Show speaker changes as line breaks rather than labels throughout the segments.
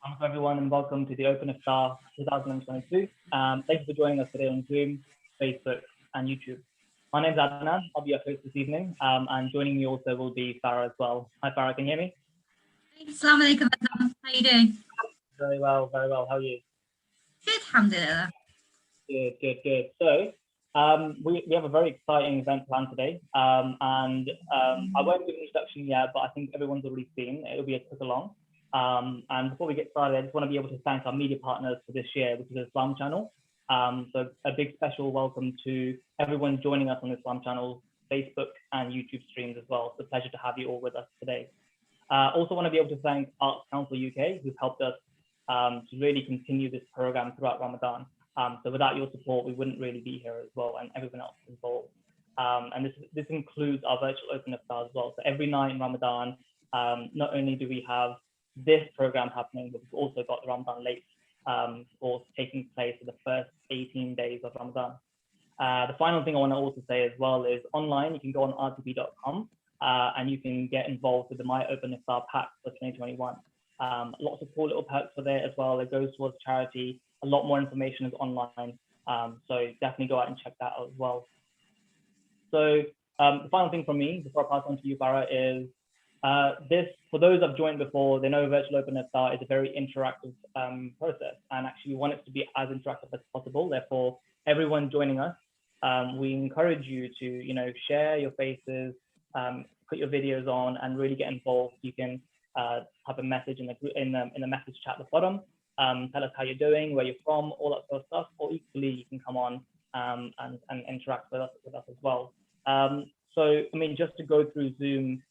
Welcome everyone and welcome to the Open Iftar 2022. Thank you for joining us today on Zoom, Facebook and YouTube. My name is Adnan, I'll be your host this evening and joining me also will be Farah as well. Hi Farah, can you hear me?
Assalamu alaikum, how are you doing?
Very well, how are you?
Good, alhamdulillah.
Good. So we have a very exciting event planned today I won't do an introduction yet, but I think everyone's already seen. It'll be a quick along. And before we get started, I just want to be able to thank our media partners for this year, which is the Islam Channel. So a big special welcome to everyone joining us on the Islam Channel, Facebook and YouTube streams as well. It's a pleasure to have you all with us today. Also want to be able to thank Arts Council UK, who've helped us to really continue this program throughout Ramadan. So without your support, we wouldn't really be here as well, and everyone else involved. And this includes our virtual Open Iftar as well. So every night in Ramadan, not only do we have this program happening, but we've also got the Ramadan Late course taking place for the first 18 days of Ramadan. The final thing I want to also say as well is online, you can go on rtb.com and you can get involved with the My Open Iftar Pack for 2021. Lots of cool little perks for there as well. It goes towards charity. A lot more information is online. So definitely go out and check that out as well. So the final thing from me before I pass on to you, Farah, is for those that have joined before, they know Virtual Open Iftar is a very interactive process, and actually we want it to be as interactive as possible. Therefore, everyone joining us, we encourage you to share your faces, put your videos on, and really get involved. You can have a message in the message chat at the bottom. Tell us how you're doing, where you're from, all that sort of stuff. Or equally, you can come on and interact with us as well. So, I mean, just to go through Zoom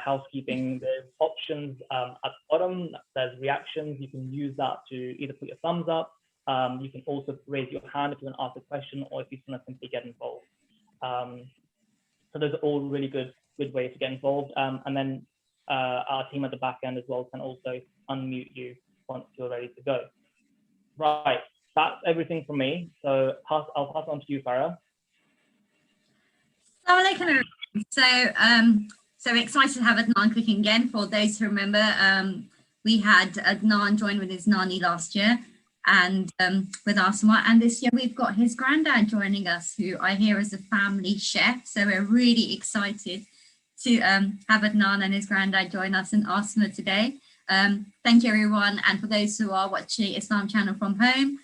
housekeeping, there's options at the bottom. There's reactions. You can use that to either put your thumbs up. You can also raise your hand if you want to ask a question, or if you want to simply get involved. So those are all really good ways to get involved. And then our team at the back end as well can also unmute you once you're ready to go. Right, that's everything from me. So I'll pass on to you, Farah.
Assalamu alaikum. So excited to have Adnan cooking again. For those who remember, we had Adnan join with his nani last year and with Asma, and this year we've got his granddad joining us, who I hear is a family chef. So we're really excited to have Adnan and his granddad join us in Asma today. Thank you everyone, and for those who are watching Islam Channel from home,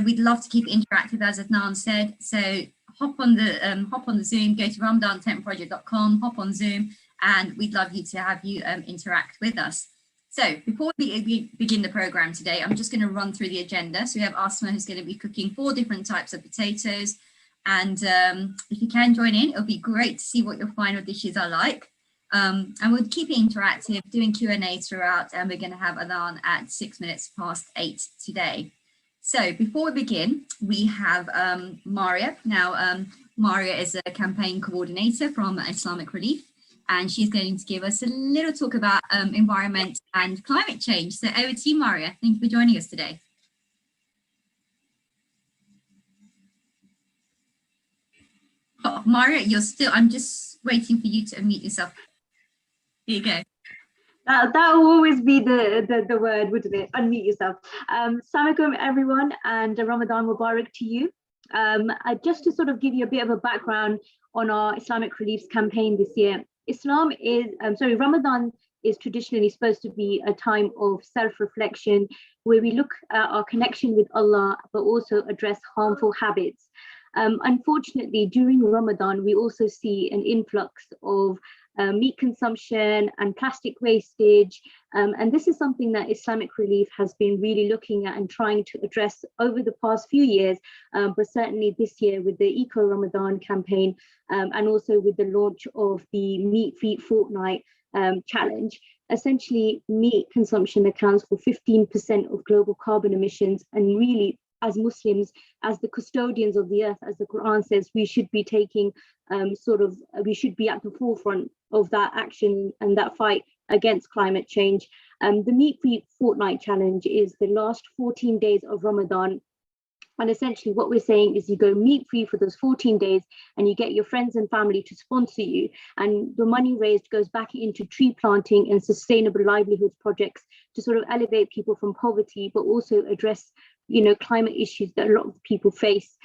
we'd love to keep it interactive, as Adnan said. So hop on the Zoom, go to ramadan10project.com, hop on Zoom, and we'd love to have you interact with us. So before we begin the program today, I'm just going to run through the agenda. So we have Asma, who's going to be cooking 4 different types of potatoes, and if you can join in, it'll be great to see what your final dishes are like. And we'll keep it interactive, doing Q&A throughout, and we're going to have Adhan at 8:06 today. So before we begin, we have Maria. Now, Maria is a campaign coordinator from Islamic Relief, and she's going to give us a little talk about environment and climate change. So over to you, Maria. Thank you for joining us today. Oh, Maria, I'm just waiting for you to unmute yourself. Here you go.
That will always be the word, wouldn't it? Unmute yourself. Assalamu alaikum everyone, and Ramadan Mubarak to you. Just to sort of give you a bit of a background on our Islamic Relief's campaign this year. Ramadan is traditionally supposed to be a time of self-reflection, where we look at our connection with Allah, but also address harmful habits. Unfortunately, during Ramadan, we also see an influx of meat consumption and plastic wastage. And this is something that Islamic Relief has been really looking at and trying to address over the past few years, but certainly this year with the Eco Ramadan campaign, and also with the launch of the Meat Free Fortnight challenge. Essentially, meat consumption accounts for 15% of global carbon emissions, and really, as Muslims, as the custodians of the earth, as the Quran says, we should be taking we should be at the forefront of that action and that fight against climate change. The Meat Free Fortnight Challenge is the last 14 days of Ramadan, And essentially what we're saying is you go meat-free for those 14 days and you get your friends and family to sponsor you. And the money raised goes back into tree planting and sustainable livelihoods projects to sort of elevate people from poverty, but also address, climate issues that a lot of people face.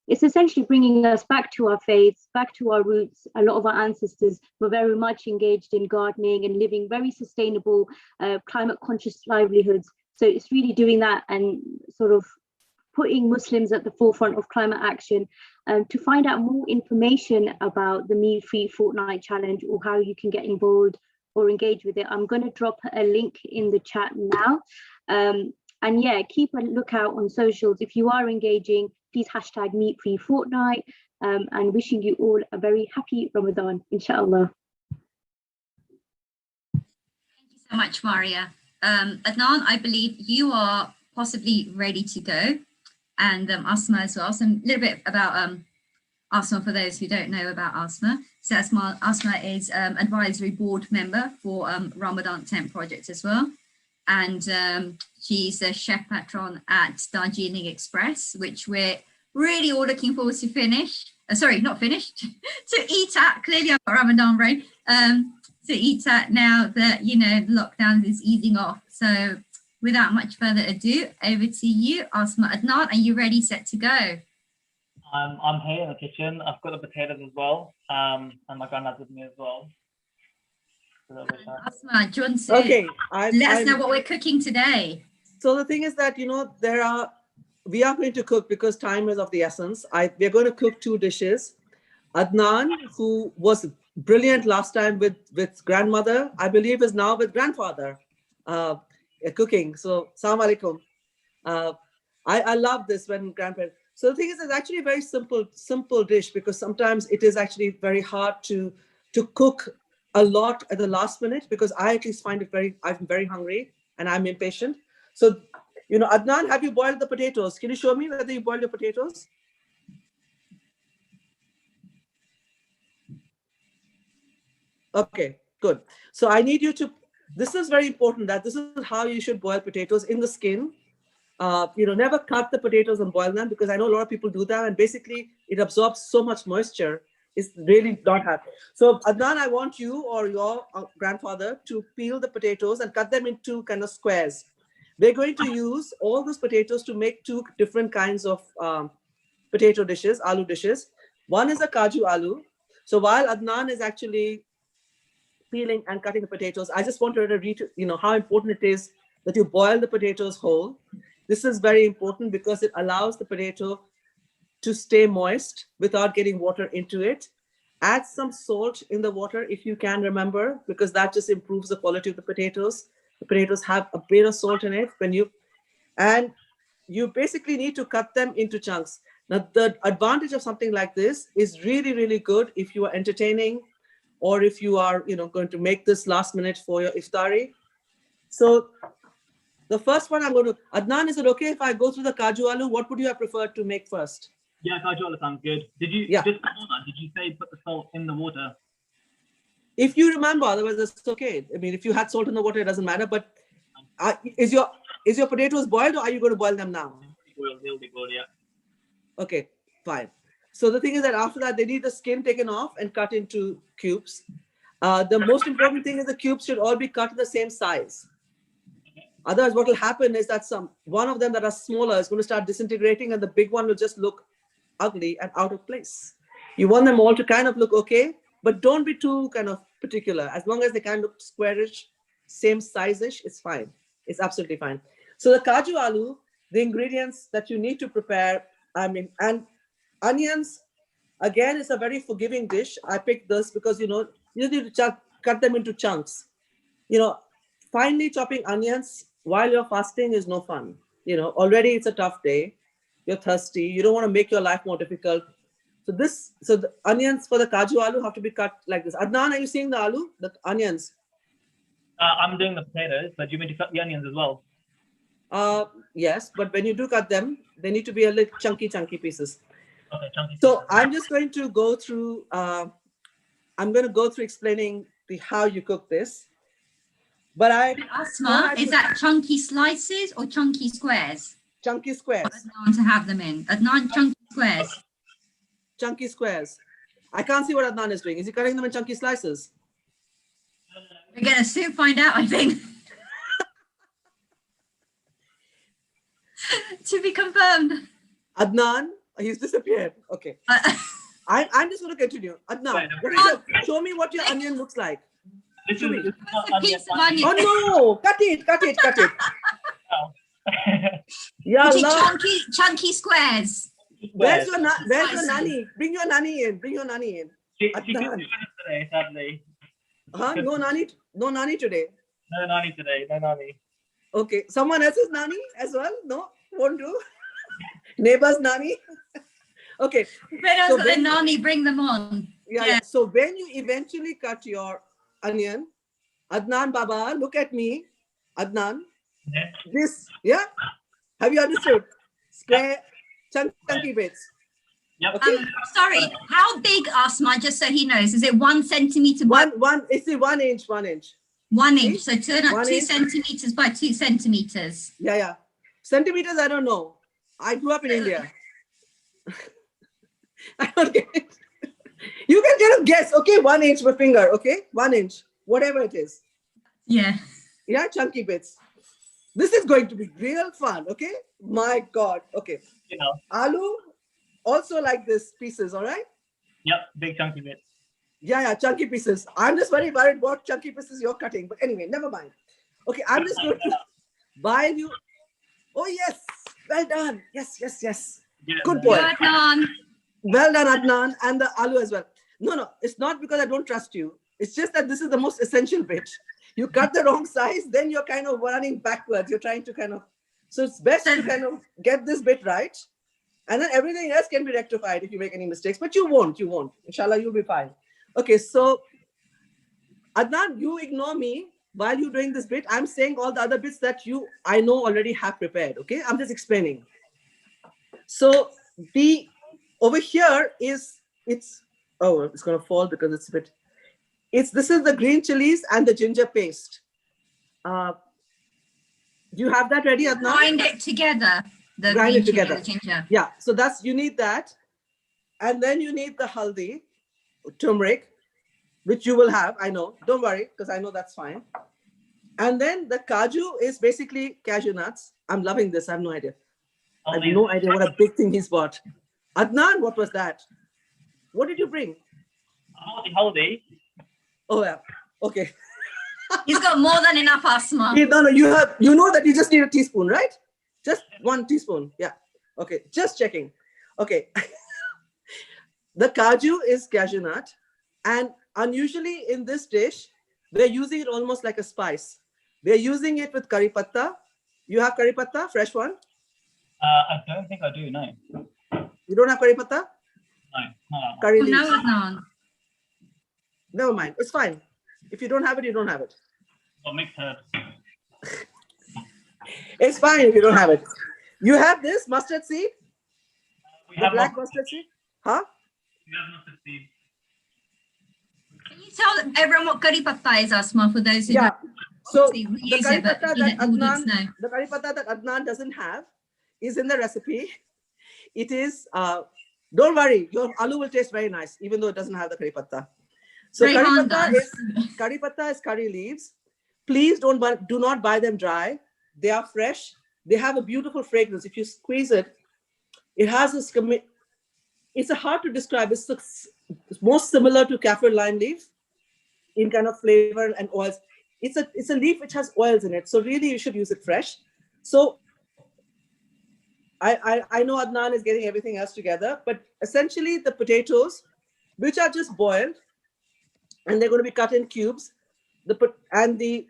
It's essentially bringing us back to our faiths, back to our roots. A lot of our ancestors were very much engaged in gardening and living very sustainable, climate conscious livelihoods. So it's really doing that and sort of putting Muslims at the forefront of climate action. To find out more information about the Meat-Free Fortnight Challenge or how you can get involved or engage with it, I'm going to drop a link in the chat now. And yeah, keep a lookout on socials. If you are engaging, please hashtag Meat-Free Fortnight, and wishing you all a very happy Ramadan, inshallah.
Thank you so much, Maria. Adnan, I believe you are possibly ready to go. And Asma as well. So a little bit about Asma for those who don't know about Asma. So Asma is advisory board member for Ramadan Tent Project as well. And she's a chef patron at Darjeeling Express, which we're really all looking forward to finish. Sorry, not finished, to eat at. Clearly I've got Ramadan brain. To eat at now that, lockdown is easing off. So without much further ado, over to you, Asma. Adnan, are you ready, set to go?
I'm here in the kitchen. I've got the potatoes as well, and my granddad's with me as well.
Asma, do you want to let us know what we're cooking today?
So the thing is that, we are going to cook because time is of the essence. We're going to cook 2 dishes. Adnan, who was brilliant last time with grandmother, I believe is now with grandfather. Cooking. So, Assalamu alaikum. I love this when grandparents. So the thing is, it's actually a very simple dish because sometimes it is actually very hard to cook a lot at the last minute because I at least find it I'm very hungry and I'm impatient. So, Adnan, have you boiled the potatoes? Can you show me whether you boiled your potatoes? Okay, good. So I need you to. This is very important that this is how you should boil potatoes in the skin. Never cut the potatoes and boil them because I know a lot of people do that and basically it absorbs so much moisture. It's really not happy. So Adnan, I want you or your grandfather to peel the potatoes and cut them into kind of squares. We're going to use all those potatoes to make 2 different kinds of potato dishes, aloo dishes. One is a kaju aloo. So while Adnan is actually peeling and cutting the potatoes, I just wanted to read, how important it is that you boil the potatoes whole. This is very important because it allows the potato to stay moist without getting water into it. Add some salt in the water if you can remember, because that just improves the quality of the potatoes. The potatoes have a bit of salt in it and you basically need to cut them into chunks. Now, the advantage of something like this is really, really good if you are entertaining or if you are, going to make this last minute for your iftari. So the first one Adnan, is it okay if I go through the kaju aloo? What would you have preferred to make first?
Yeah, kaju aloo sounds good. Did you just before that, did you say put the salt in the water?
If you remember, otherwise it's okay. I mean, if you had salt in the water, it doesn't matter. But is your potatoes boiled or are you going to boil them now?
They'll be boiled, yeah.
Okay, fine. So the thing is that after that, they need the skin taken off and cut into cubes. The most important thing is the cubes should all be cut the same size. Otherwise, what will happen is that one of them that are smaller is going to start disintegrating and the big one will just look ugly and out of place. You want them all to kind of look okay, but don't be too kind of particular. As long as they kind of look squarish, same size-ish, it's fine. It's absolutely fine. So the kaju aloo, the ingredients that you need to prepare, and onions, again, it's a very forgiving dish. I picked this because, you need to cut them into chunks. Finely chopping onions while you're fasting is no fun. Already it's a tough day. You're thirsty. You don't want to make your life more difficult. So the onions for the kaju aloo have to be cut like this. Adnan, are you seeing the aloo, the onions?
I'm doing the potatoes, but do you mean to cut the onions as well?
Yes, but when you do cut them, they need to be a little chunky pieces.
Okay, chunky.
So I'm just going to go through. I'm going to go through explaining how you cook this. But
Asma, is that chunky slices or chunky squares?
chunky squares.
Adnan to have them in. Adnan, chunky squares.
Chunky squares. I can't see what Adnan is doing. Is he cutting them in chunky slices?
We're going to soon find out, I think. To be confirmed.
Adnan, he's disappeared. Okay. I'm just going to continue. Adnan, show me what your onion looks like.
This is not
A piece of onion.
Oh no! Cut it! Yeah,
Which is chunky squares.
Where's your nanny? Bring your nanny in.
She couldn't join us today, sadly.
Huh? No nanny today.
No nanny today. No nanny.
Okay. Someone else's nanny as well? No? Won't do? Neighbor's nanny? Okay.
So the nanny, bring them on.
Yeah. So when you eventually cut your onion, Adnan Baba, look at me. Adnan.
Yeah.
This, yeah? Have you understood? Square, chunky bits.
Yep.
Okay.
Sorry, how big, Asma, just so he knows? Is it 1 centimeter by
It's a 1 inch.
1 inch? So 2 centimeters by 2 centimeters.
Yeah. Centimeters, I don't know. I grew up in India. I don't get it. You can kind of guess, okay? 1 inch with finger, okay? 1 inch, whatever it is.
Yeah.
Yeah, chunky bits. This is going to be real fun, okay? My God, okay.
You know.
Aloo, also like this pieces, all right?
Yep, big chunky bits.
Yeah, chunky pieces. I'm just very worried what chunky pieces you're cutting. But anyway, never mind. Okay, I'm just going to while you. Oh, yes. Well done. Yes.
Yeah,
Good boy.
Good, Adnan.
Well done, Adnan, and the aloo as well. No, it's not because I don't trust you. It's just that this is the most essential bit. You cut the wrong size, then you're kind of running backwards. You're trying to kind of, so it's best to kind of get this bit right. And then everything else can be rectified if you make any mistakes, but you won't. Inshallah, you'll be fine. Okay, so Adnan, you ignore me while you're doing this bit. I'm saying all the other bits that I know already have prepared, okay? I'm just explaining. So over here it's going to fall because it's a bit, this is the green chilies and the ginger paste. Do you have that ready, Adnan?
Grind it together.
Grind it together.
The ginger.
Yeah, so you need that. And then you need the haldi, turmeric, which you will have, I know. Don't worry, because I know that's fine. And then the kaju is basically cashew nuts. I'm loving this. I have no idea. I have no idea what a big thing he's bought. Adnan, what was that? What did you bring?
Haldi.
Oh, yeah. Okay.
He's got more than enough, Asma.
No, you know that you just need a teaspoon, right? Just 1 teaspoon. Yeah. Okay. Just checking. Okay. The kaju is cashew nut. And unusually in this dish, we're using it almost like a spice. We're using it with curry patta. You have curry patta, fresh one?
I don't think I do, no.
You don't have curry patta?
No.
Curry leaves.
No, Adnan.
Never mind. It's fine. If you don't have it, you don't have it.
Or mixed herbs.
It's fine if you don't have it. You have this mustard seed?
We have
black mustard seed? Huh?
We have mustard seed.
Can you tell everyone what curry patta is, Asma, for those who
Yeah.
don't
So
obviously
the
use
curry
it, but
patta
let
that
the audience know.
the curry patta that Adnan doesn't have is in the recipe. It is, don't worry, your aloo will taste very nice, even though it doesn't have the curry patta. So
Rehan
curry patta is curry leaves. Please do not buy them dry. They are fresh. They have a beautiful fragrance. If you squeeze it, it has this, it's hard to describe. It's most similar to kaffir lime leaf in kind of flavor and oils. It's a leaf which has oils in it. So really you should use it fresh. So I know Adnan is getting everything else together, but essentially the potatoes, which are just boiled, and they're going to be cut in cubes, and the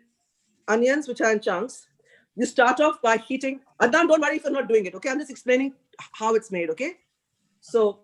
onions, which are in chunks. You start off by heating. Adnan, don't worry if you're not doing it, okay? I'm just explaining how it's made, okay? So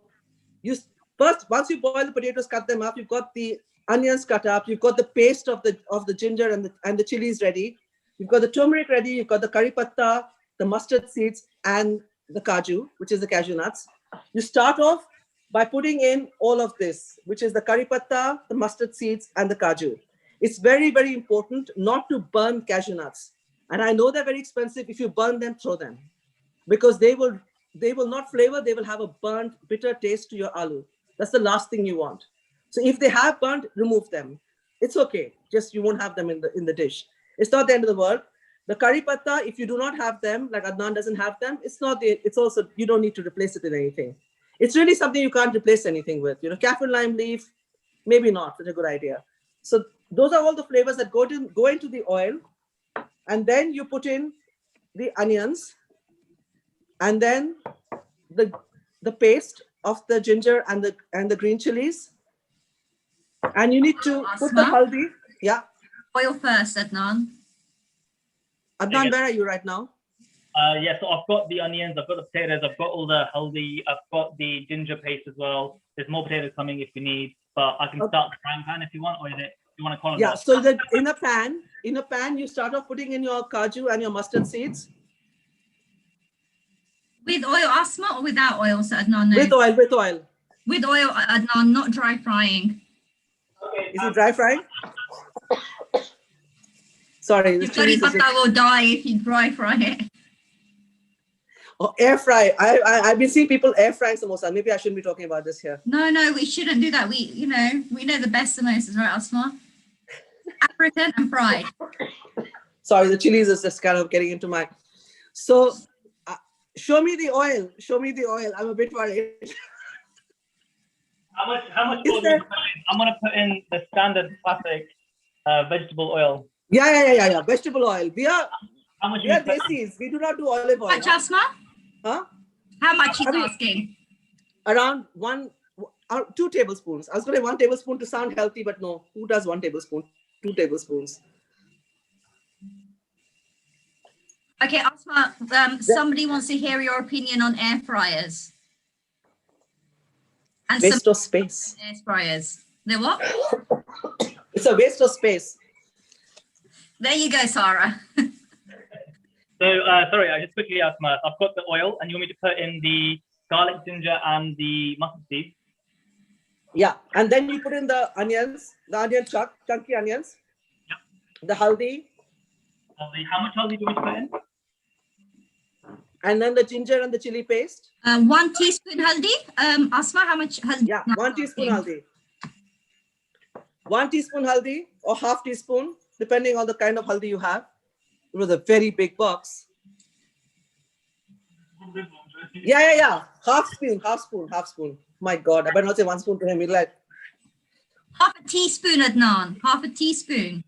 once you boil the potatoes, cut them up, you've got the onions cut up, you've got the paste of the ginger and the chilies ready, you've got the turmeric ready, you've got the curry patta, the mustard seeds, and the kaju, which is the cashew nuts. You start off by putting in all of this, which is the curry patta, the mustard seeds, and the kaju. It's very, very important not to burn cashew nuts. And I know they're very expensive. If you burn them, throw them. because they will not flavor, they will have a burnt, bitter taste to your aloo. That's the last thing you want. So if they have burnt, remove them. It's okay. Just you won't have them in the dish. It's not the end of the world. The curry patta, if you do not have them, like Adnan doesn't have them, it's also, you don't need to replace it with anything. It's really something you can't replace anything with. You know, kaffir lime leaf, maybe not such a good idea. So those are all the flavors that go into the oil, and then you put in the onions, and then the paste of the ginger and the green chilies, and you need to put the haldi. Yeah.
Oil first, Adnan.
Adnan, where are you right now?
Yeah, so I've got the onions, I've got the potatoes, I've got all the haldi, I've got the ginger paste as well. There's more potatoes coming if you need, but I can start the frying pan if you want, or you want to call it?
Yeah, so that in a pan, you start off putting in your kaju and your mustard seeds.
With oil, Asma, or without oil, so Adnan? No.
With oil.
With oil, Adnan, not dry frying.
Okay.
Is it dry frying? Sorry.
Your curry patta will die if you dry fry it.
Oh, air fry. I've been seeing people air frying samosa. Maybe I shouldn't be talking about this here.
No, we shouldn't do that. We know the best samosas, right, Asma? African and fried.
Sorry, the chilies is just kind of getting into my. So, show me the oil. I'm a bit worried.
How much oil do you put in? I'm gonna put in the standard classic vegetable oil.
Yeah. Vegetable oil.
How much?
We are desis. We do not do olive oil.
How much, Asma?
Huh?
How much he's asking?
Around 2 tablespoons. I was going to say 1 tablespoon to sound healthy, but no. Who does 1 tablespoon? 2 tablespoons.
Okay, Asma, somebody wants to hear your opinion on air fryers. And
waste of space.
Air fryers. They're what?
It's a waste of space.
There you go, Sarah.
So, sorry, I just quickly asked Asma. I've got the oil, and you want me to put in the garlic, ginger, and the mustard seeds?
Yeah, and then you put in the onions, chunky onions, the haldi.
How much haldi do we put in?
And then the ginger and the chili paste.
1 teaspoon haldi. Asma, how much haldi?
Yeah, 1 teaspoon haldi. 1 teaspoon haldi or half teaspoon, depending on the kind of haldi you have. It was a very big box. Yeah. Half spoon. My God, I better not say 1 spoon to him. He'll like.
Half a teaspoon, Adnan. Half a teaspoon.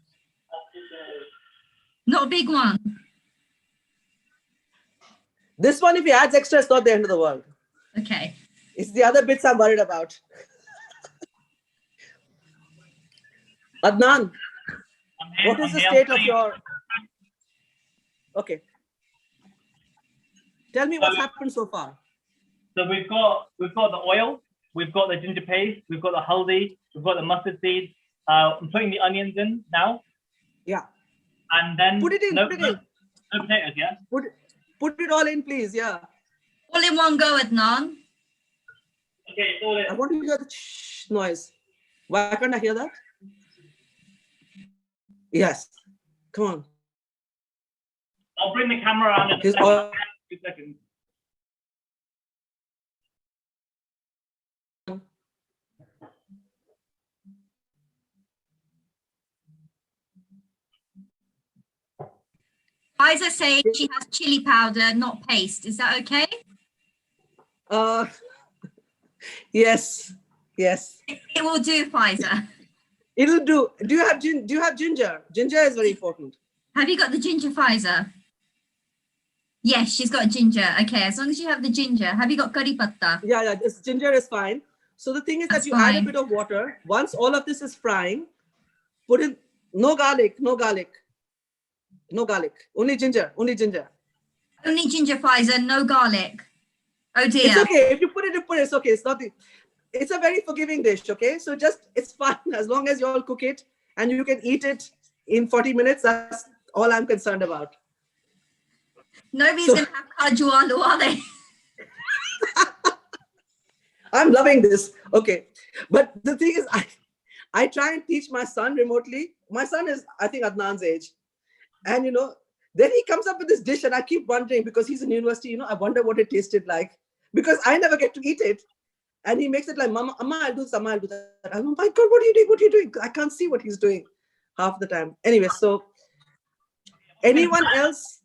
Not a big one.
This one, if he adds extra, it's not the end of the world.
Okay.
It's the other bits I'm worried about. Adnan, what is the state of your... Okay. Tell me what's happened so far.
So we've got the oil, we've got the ginger paste, we've got the haldi, we've got the mustard seeds. I'm putting the onions in now.
Yeah.
And then
put it in.
No potatoes, yeah?
Put it all in, please. Yeah.
All in one go, Adnan.
Okay, it's all in.
I want to hear the noise. Why can't I hear that? Yes. Come on.
I'll bring the camera around in a second. 2 seconds.
Isa saying she has chili powder, not paste. Is that okay?
Yes.
It will do, Faiza.
It'll do. Do you have ginger? Ginger is very important.
Have you got the ginger, Faiza? Yes, she's got ginger. Okay, as long as you have the ginger. Have you got curry patta?
Yeah. This ginger is fine. So the thing is that you add a bit of water. Once all of this is frying, put in no garlic. Only ginger. Only ginger,
Faiza, no garlic. Oh dear.
It's okay. If you put it, it's okay. It's a very forgiving dish, okay? So it's fine as long as you all cook it and you can eat it in 40 minutes. That's all I'm concerned about.
Nobody's going to have kaju aloo, are they?
I'm loving this. Okay. But the thing is, I try and teach my son remotely. My son is, I think, Adnan's age. And, Then he comes up with this dish, and I keep wondering, because he's in university, I wonder what it tasted like, because I never get to eat it. And he makes it like, Mama, Amma, I'll do this, Amma, I'll do that. I'm, oh my God, what are you doing? What are you doing? I can't see what he's doing half the time. Anyway, so anyone else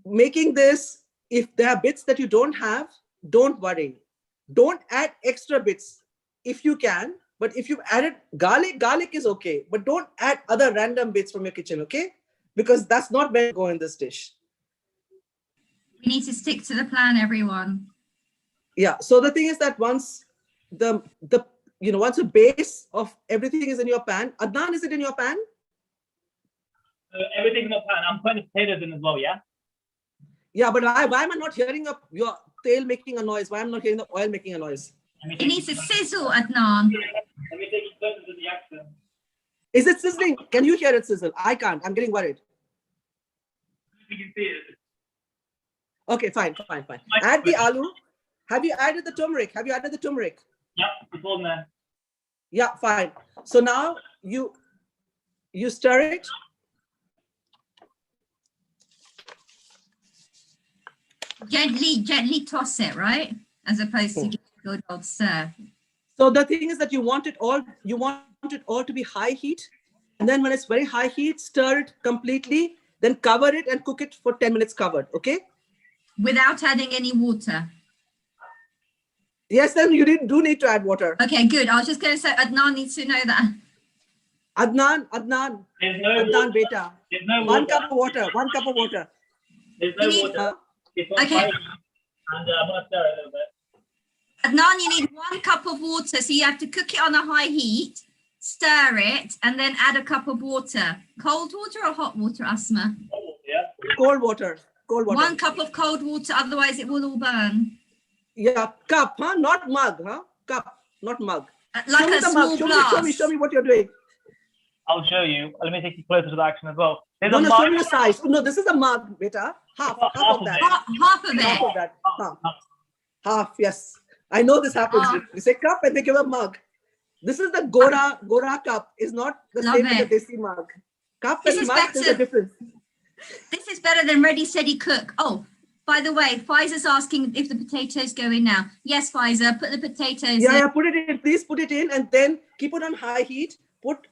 making this, if there are bits that you don't have, don't worry. Don't add extra bits if you can. But if you've added garlic is okay. But don't add other random bits from your kitchen, okay? Because that's not where to go in this dish.
We need to stick to the plan, everyone.
Yeah. So the thing is that once once the base of everything is in your pan. Adnan, is it in your pan?
Everything's in the pan. I'm putting the potatoes in as well, yeah?
Yeah, but why am I not hearing your tail making a noise? Why am I not hearing the oil making a noise?
It needs to sizzle, Adnan.
Let me take you closer to the accent.
Is it sizzling? Can you hear it sizzle? I can't. I'm getting worried.
You can see it.
Okay, fine. Add the aloo. Have you added the turmeric?
Yep, it's all in there.
Yeah, fine. So now you stir it.
Gently toss it, right? As opposed to give a good old stir.
So the thing is that you want it all to be high heat. And then when it's very high heat, stir it completely, then cover it and cook it for 10 minutes covered, okay?
Without adding any water.
Yes, then you do need to add water.
Okay, good. I was just going to say, Adnan needs to know that.
Adnan, beta.
There's no
One
water.
cup of water.
There's no water. It's on
Okay.
fire. And I'm going to stir it a little bit.
Adnan, you need 1 cup of water. So you have to cook it on a high heat, stir it, and then add a cup of water. Cold water or hot water, Asma?
Yeah.
Cold water.
1 cup of cold water, otherwise it will all burn.
Yeah, cup, huh? Not mug, huh? Cup, not mug.
Like a small glass.
Show me what you're doing.
I'll show you. Let me take you closer to the action as well. There's
No,
a
show me the size. No, this is a mug, beta. Half of that.
Half of
Half
it.
of that. Half, yes. I know this happens. You say cup and they give a mug. This is the Gora cup. Is not the
Love
same as
it.
the Desi mug. Cup
This
and
is
mug, there's
better.
a difference.
This is better than ready, steady, cook. Oh, by the way, Faiza's asking if the potatoes go in now. Yes, Faiza, put the potatoes in.
Yeah, put it in. Please put it in and then keep it on high heat. Put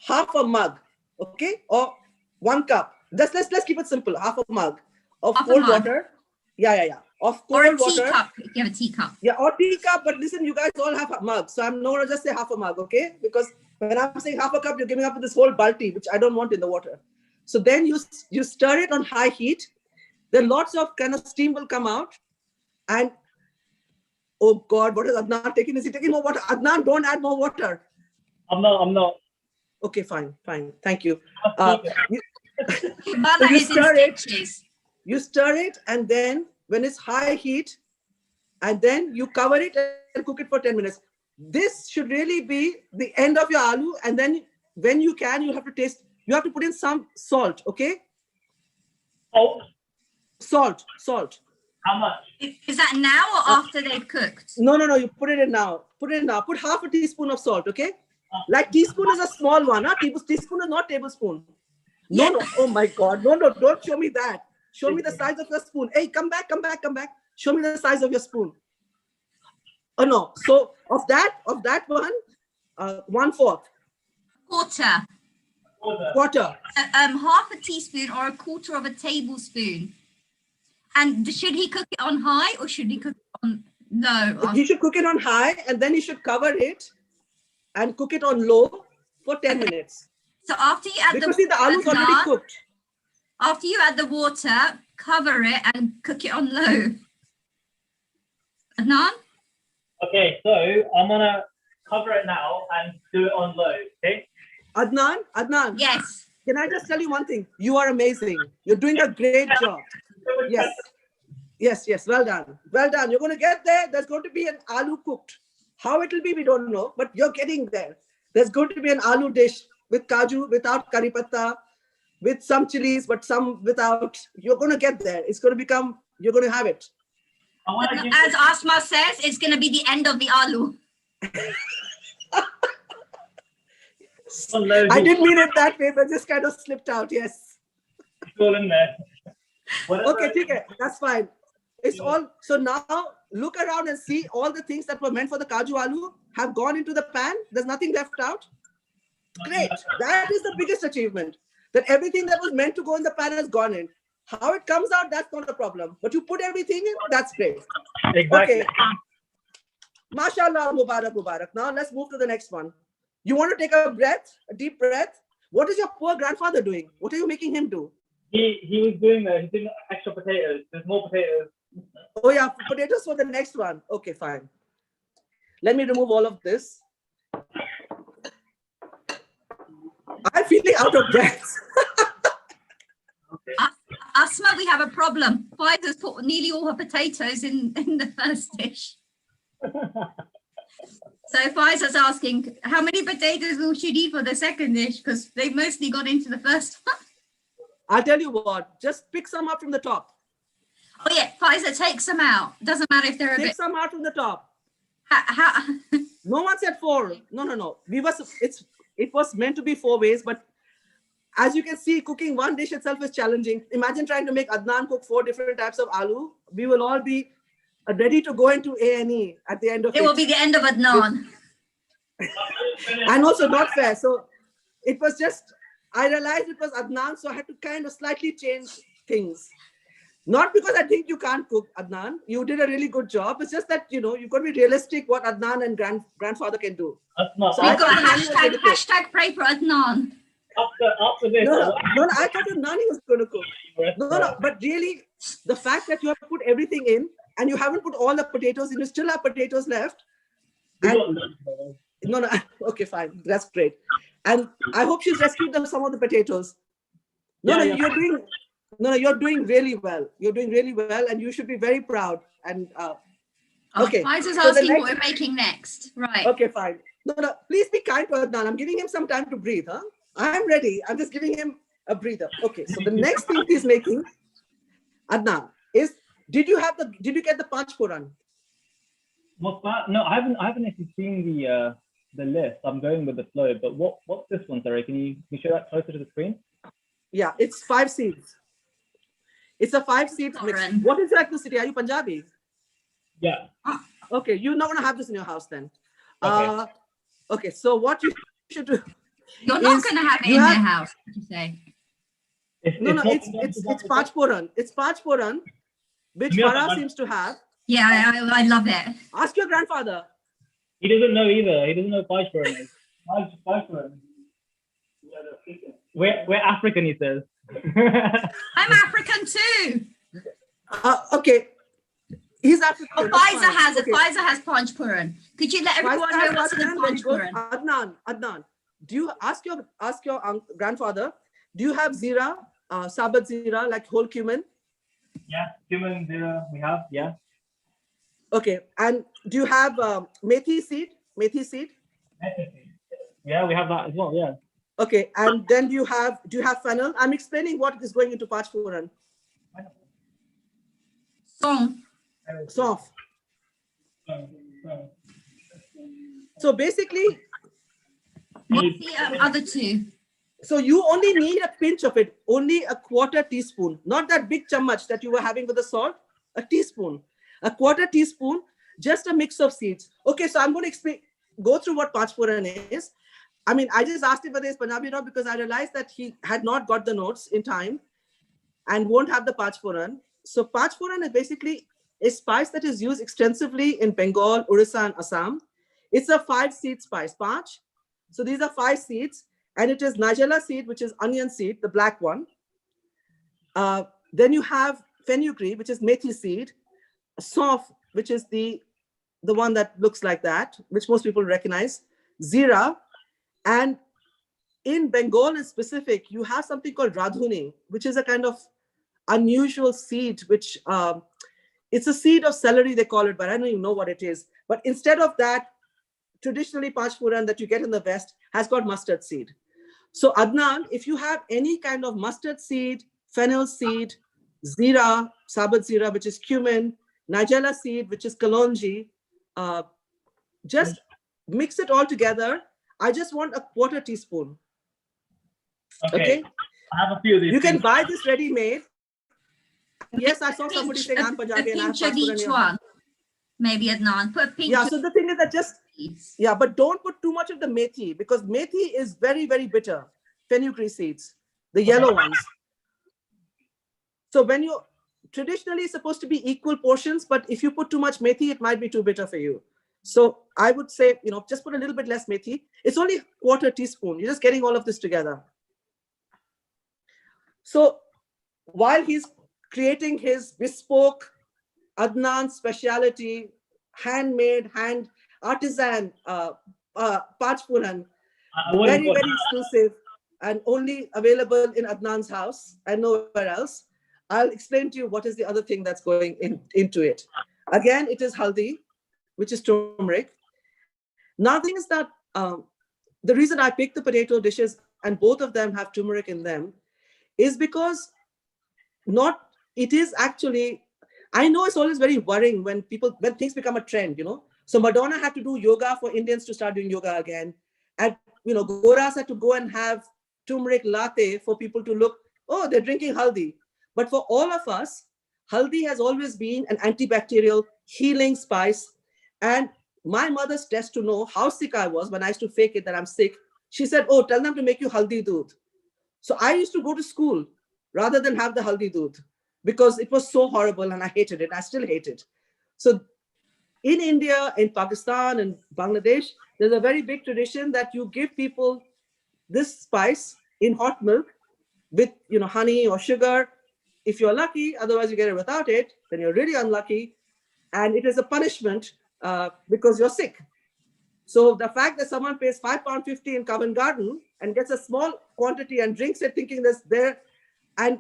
half a mug, okay? Or 1 cup. Let's keep it simple. Half a mug of
Half a
cold
mug.
water. Yeah. Of
Or a
cold water.
teacup. If you have a teacup.
Yeah, or teacup, but listen, you guys all have a mug. So I'm not going to just say half a mug, okay? Because when I'm saying half a cup, you're giving up with this whole balti, which I don't want in the water. So then you stir it on high heat. Then lots of kind of steam will come out. And, oh God, what is Adnan taking? Is he taking more water? Adnan, don't add more water.
I'm not.
Okay, fine. Thank you.
Mala
you
is in
stir it.
stitches.
You stir it, and then when it's high heat, and then you cover it and cook it for 10 minutes. This should really be the end of your aloo. And then when you can, you have to put in some salt, okay? Salt.
How much?
Is that now or after they've cooked?
No, you put it in now. Put half a teaspoon of salt, okay? Like teaspoon is a small one, huh? Teaspoon is not tablespoon. No, oh my God. No, don't show me that. Show me the size of your spoon. Hey, come back. Show me the size of your spoon. Oh no. So of that one, 1/4. Quarter.
Half a teaspoon or a quarter of a tablespoon. And should he cook it on high or should he cook it on low?
You should cook it on high, and then you should cover it and cook it on low for 10 minutes.
So after you add
Because see, the aloo is already cooked.
After you add the water, cover it and cook it on low. Adnan?
Okay, so I'm going to cover it now and do it on low, okay?
Adnan.
Yes.
Can I just tell you one thing? You are amazing. You're doing a great job. Yes. Well done. You're going to get there. There's going to be an aloo cooked. How it will be, we don't know, but you're getting there. There's going to be an aloo dish with kaju, without curry patta, with some chilies, but some without. You're going to get there. It's going to become, you're going to have it.
As Asma says, it's going to be the end of the aloo.
I didn't mean it that way, but just kind of slipped out, yes.
all in there.
Okay, okay, that's fine. It's all, so now look around and see all the things that were meant for the kaju aloo have gone into the pan. There's nothing left out. Great. That is the biggest achievement. That everything that was meant to go in the pan has gone in. How it comes out, that's not a problem. But you put everything in, that's great.
Exactly.
Okay. MashaAllah, Mubarak, Mubarak. Now let's move to the next one. You want to take a breath, a deep breath? What is your poor grandfather doing? What are you making him do?
He was doing he's doing extra potatoes. There's more potatoes.
Oh yeah, potatoes for the next one. Okay, fine. Let me remove all of this. I'm feeling out of breath.
Asma, we have a problem. Faiza's put nearly all her potatoes in the first dish. So Faiza's asking, how many potatoes will she eat for the second dish? Because they've mostly gone into the first one.
I'll tell you what, just pick some up from the top.
Oh yeah, Faiza, take some out. Doesn't matter if they're a
Take
bit...
some out from the top.
How...
No one said 4. No. It was meant to be 4 ways, but as you can see, cooking one dish itself is challenging. Imagine trying to make Adnan cook 4 different types of aloo. We will all be ready to go into A&E at the end of it.
It will be the end of Adnan.
And also not fair. So it was just, I realized it was Adnan, so I had to kind of slightly change things. Not because I think you can't cook, Adnan. You did a really good job. It's just that, you've got to be realistic what Adnan and grandfather can do.
Asma,
So
We've got a hashtag pray for Adnan.
after this.
No, I thought Nani was going to cook. No, but really, the fact that you have put everything in and you haven't put all the potatoes in, you still have potatoes left. And, no, okay, fine. That's great. And I hope she's rescued some of the potatoes. You're doing really well. You're doing really well, and you should be very proud. And okay.
Faiza's asking what we're making next. Right.
Okay, fine. No, please be kind to Adnan. I'm giving him some time to breathe, huh? I'm ready. I'm just giving him a breather. Okay, so the next thing he's making, Adnan, is did you get the Panch Puran?
What's that? No, I haven't actually seen the list. I'm going with the flow. But what's this one, sorry? Can you show that closer to the screen?
Yeah, it's 5 seeds. It's a 5 seeds mix. What is your ethnicity? Are you Punjabi?
Yeah.
Okay, you're not gonna have this in your house then.
Okay.
Okay, so what you should do?
You're not going to have it in their house, what you say?
It's Panch Puran. It's Panch Puran, which Farah seems to have.
Yeah, I love it.
Ask your grandfather.
He doesn't know either. He doesn't know Panch Puran is. Panch Puran. We're African, he says.
I'm African too.
Okay. He's African.
Oh, Faiza has it. Faiza has Panch Puran. Could you let everyone know what's in the Panch Puran?
Adnan, do you ask your grandfather, do you have zira, sabat zira, like whole cumin?
Yeah, cumin, zira, we have, yeah.
Okay, and do you have methi seed? Methi seed?
Yeah, we have that as well, yeah.
Okay, and then do you have fennel? I'm explaining what is going into Panch Puran. Soft. So basically,
what's the other 2?
So you only need a pinch of it, only a 1/4 teaspoon, not that big chammach that you were having with the salt, a teaspoon, a 1/4 teaspoon, just a mix of seeds. Okay, so I'm going to go through what Panch Puran is. I mean, I just asked him whether it's Punjabi or not because I realized that he had not got the notes in time and won't have the Panch Puran. So Panch Puran is basically a spice that is used extensively in Bengal, Orissa, and Assam. It's a 5-seed spice, Panch. So these are 5 seeds, and it is Nigella seed, which is onion seed, the black one. Then you have fenugreek, which is methi seed, sauf, which is the one that looks like that, which most people recognize, zira, and in Bengal in specific, you have something called radhuni, which is a kind of unusual seed, which it's a seed of celery, they call it, but I don't even know what it is. But instead of that, traditionally Panch Puran that you get in the West has got mustard seed. So Adnan, if you have any kind of mustard seed, fennel seed, zira, sabat zira, which is cumin, nigella seed, which is kalonji, just mix it all together. I just want a 1/4 teaspoon. Okay.
I have a few of these.
You can
things.
buy this ready-made. Yes, I saw somebody saying I'm Punjabi and I have
pinch of
passport
each
and
one. Maybe Adnan, put a pinch.
Yeah, so the thing is that just,
Please.
yeah, but don't put too much of the methi, because methi is very, very bitter. Fenugreek seeds, the yellow ones. So when you, traditionally it's supposed to be equal portions, but if you put too much methi, it might be too bitter for you. So I would say, just put a little bit less methi. It's only 1/4 teaspoon. You're just getting all of this together. So while he's creating his bespoke Adnan specialty, handmade, artisan Pachpuran, very, very exclusive and only available in Adnan's house and nowhere else. I'll explain to you what is the other thing that's going into it. Again, it is haldi, which is turmeric. Now, the thing is that the reason I picked the potato dishes and both of them have turmeric in them is because it is actually, I know it's always very worrying when things become a trend, So Madonna had to do yoga for Indians to start doing yoga again. And, Goras had to go and have turmeric latte for people to look, oh, they're drinking haldi. But for all of us, haldi has always been an antibacterial healing spice. And my mother stressed to know how sick I was when I used to fake it that I'm sick. She said, oh, tell them to make you haldi doodh. So I used to go to school rather than have the haldi doodh, because it was so horrible and I hated it. I still hate it. So in India, in Pakistan, and Bangladesh, there's a very big tradition that you give people this spice in hot milk with honey or sugar. If you're lucky, otherwise you get it without it, then you're really unlucky. And it is a punishment because you're sick. So the fact that someone pays £5.50 in Covent Garden and gets a small quantity and drinks it thinking that's there, and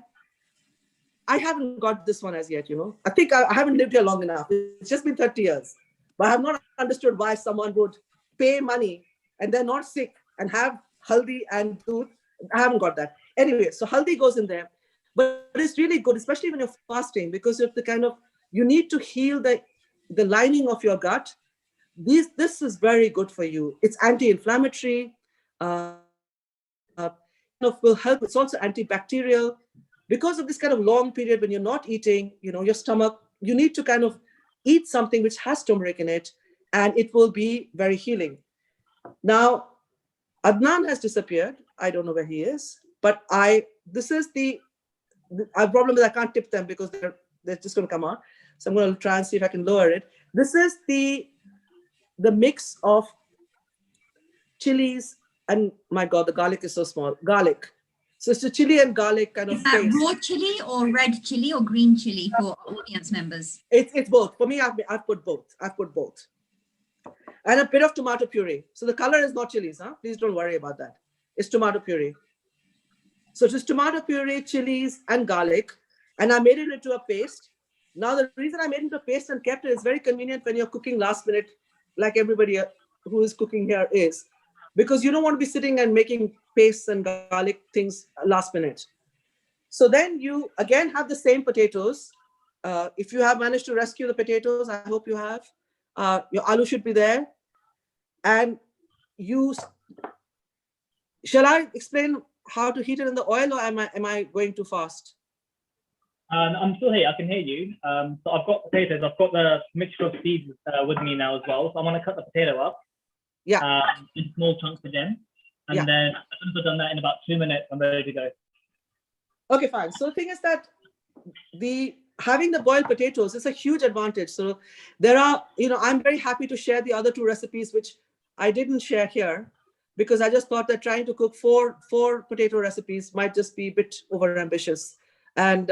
I haven't got this one as yet, I think I haven't lived here long enough. It's just been 30 years. But I have not understood why someone would pay money and they're not sick and have haldi and doodh. I haven't got that. Anyway, so haldi goes in there. But it's really good, especially when you're fasting, because of you need to heal the lining of your gut. This is very good for you. It's anti-inflammatory. Will help. It's also antibacterial. Because of this kind of long period when you're not eating, your stomach, you need to eat something which has turmeric in it, and it will be very healing. Now, Adnan has disappeared. I don't know where he is, but this is the problem is I can't tip them because they're just going to come out. So I'm going to try and see if I can lower it. This is the mix of chilies and, my God, the garlic is so small. Garlic. So it's a chili and garlic kind of
paste. Is that
paste.
raw chili or red chili or green chili for audience members?
It's both. For me, I've put both. And a bit of tomato puree. So the color is not chilies, huh? Please don't worry about that. It's tomato puree. So just tomato puree, chilies, and garlic. And I made it into a paste. Now, the reason I made it into a paste and kept it is very convenient when you're cooking last minute, like everybody who is cooking here is, because you don't want to be sitting and making pastes and garlic things last minute. So then you again have the same potatoes. If you have managed to rescue the potatoes, I hope you have. Your aloo should be there. And shall I explain how to heat it in the oil, or am I going too fast?
I'm still here. I can hear you. So I've got potatoes. I've got the mixture of seeds with me now as well. So I'm going to cut the potato up.
Yeah.
In small chunks again. And then once I've done that in about 2 minutes, I'm ready to go.
Okay, fine. So the thing is that having the boiled potatoes is a huge advantage. So there are, I'm very happy to share the other two recipes, which I didn't share here, because I just thought that trying to cook four potato recipes might just be a bit overambitious. And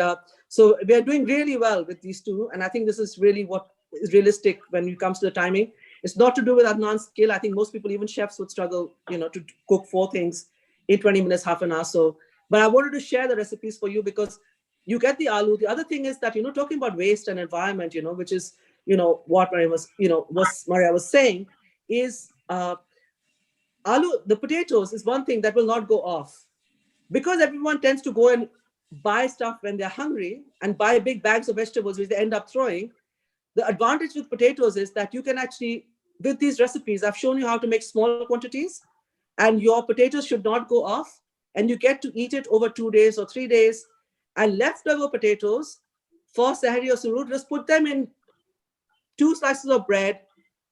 so we are doing really well with these two. And I think this is really what is realistic when it comes to the timing. It's not to do with Adnan's skill. I think most people, even chefs, would struggle, to cook 4 things in 20 minutes, half an hour. So, but I wanted to share the recipes for you because you get the aloo. The other thing is that, talking about waste and environment, which is, what Maria was saying is aloo, the potatoes is one thing that will not go off, because everyone tends to go and buy stuff when they're hungry and buy big bags of vegetables, which they end up throwing. The advantage with potatoes is that you can actually, with these recipes, I've shown you how to make small quantities, and your potatoes should not go off. and you get to eat it over 2 days or 3 days. And leftover potatoes for Sahari or Suhoor, just put them in 2 slices of bread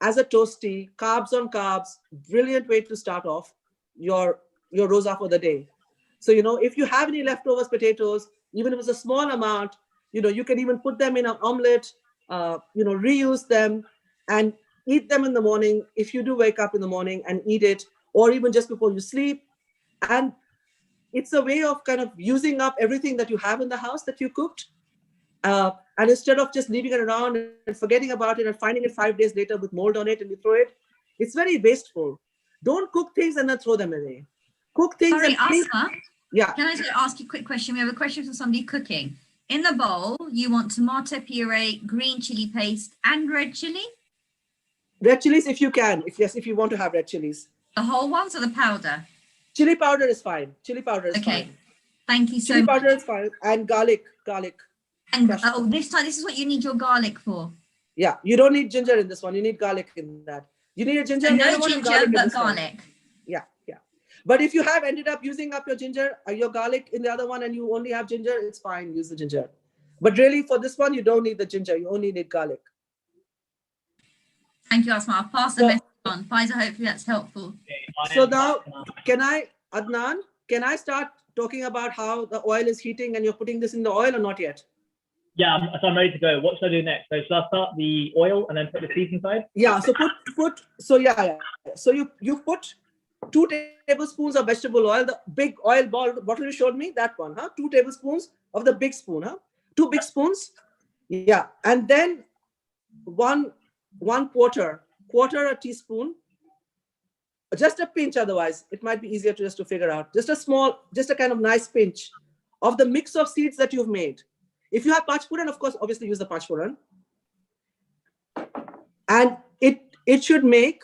as a toasty, carbs on carbs, brilliant way to start off your rosa for the day. So, if you have any leftovers potatoes, even if it's a small amount, you can even put them in an omelette, reuse them and eat them in the morning if you do wake up in the morning and eat it, or even just before you sleep. And it's a way of kind of using up everything that you have in the house that you cooked. And instead of just leaving it around and forgetting about it and finding it 5 days later with mold on it and you throw it, it's very wasteful. Don't cook things and then throw them away. Cook things.
Sorry,
and think.
Asma,
Yeah.
can I just ask you a quick question? We have a question from somebody cooking. In the bowl, you want tomato puree, green chili paste, and red chili?
Red chilies if you can. If you want to have red chilies.
The whole ones or the powder?
Chili powder is fine. Chili powder is
Okay.
fine.
Thank you so
Chili
much.
powder is fine. And garlic.
And
crushed.
this is what you need your garlic for.
Yeah, you don't need ginger in this one. You need garlic in that. You need a ginger.
So
in the
no
other one and
ginger,
in
but
this one.
garlic.
Yeah. But if you have ended up using up your ginger, your garlic in the other one, and you only have ginger, it's fine. Use the ginger. But really, for this one, you don't need the ginger. You only need garlic.
Thank you, Asma. I'll pass the message on. Pfizer, hopefully that's helpful.
So now, Adnan, can I start talking about how the oil is heating and you're putting this in the oil or not yet?
Yeah, so I'm ready to go. What should I do next? So should I start the oil and then put the seeds inside?
Yeah, so So you put 2 tablespoons of vegetable oil, the big oil bottle you showed me, that one, 2 tablespoons of the big spoon, 2 big spoons. Yeah, and then one quarter a teaspoon, just a pinch, otherwise it might be easier to figure out. Just a kind of nice pinch of the mix of seeds that you've made. If you have pachfuran, of course, obviously use the pachfuran. And it should make,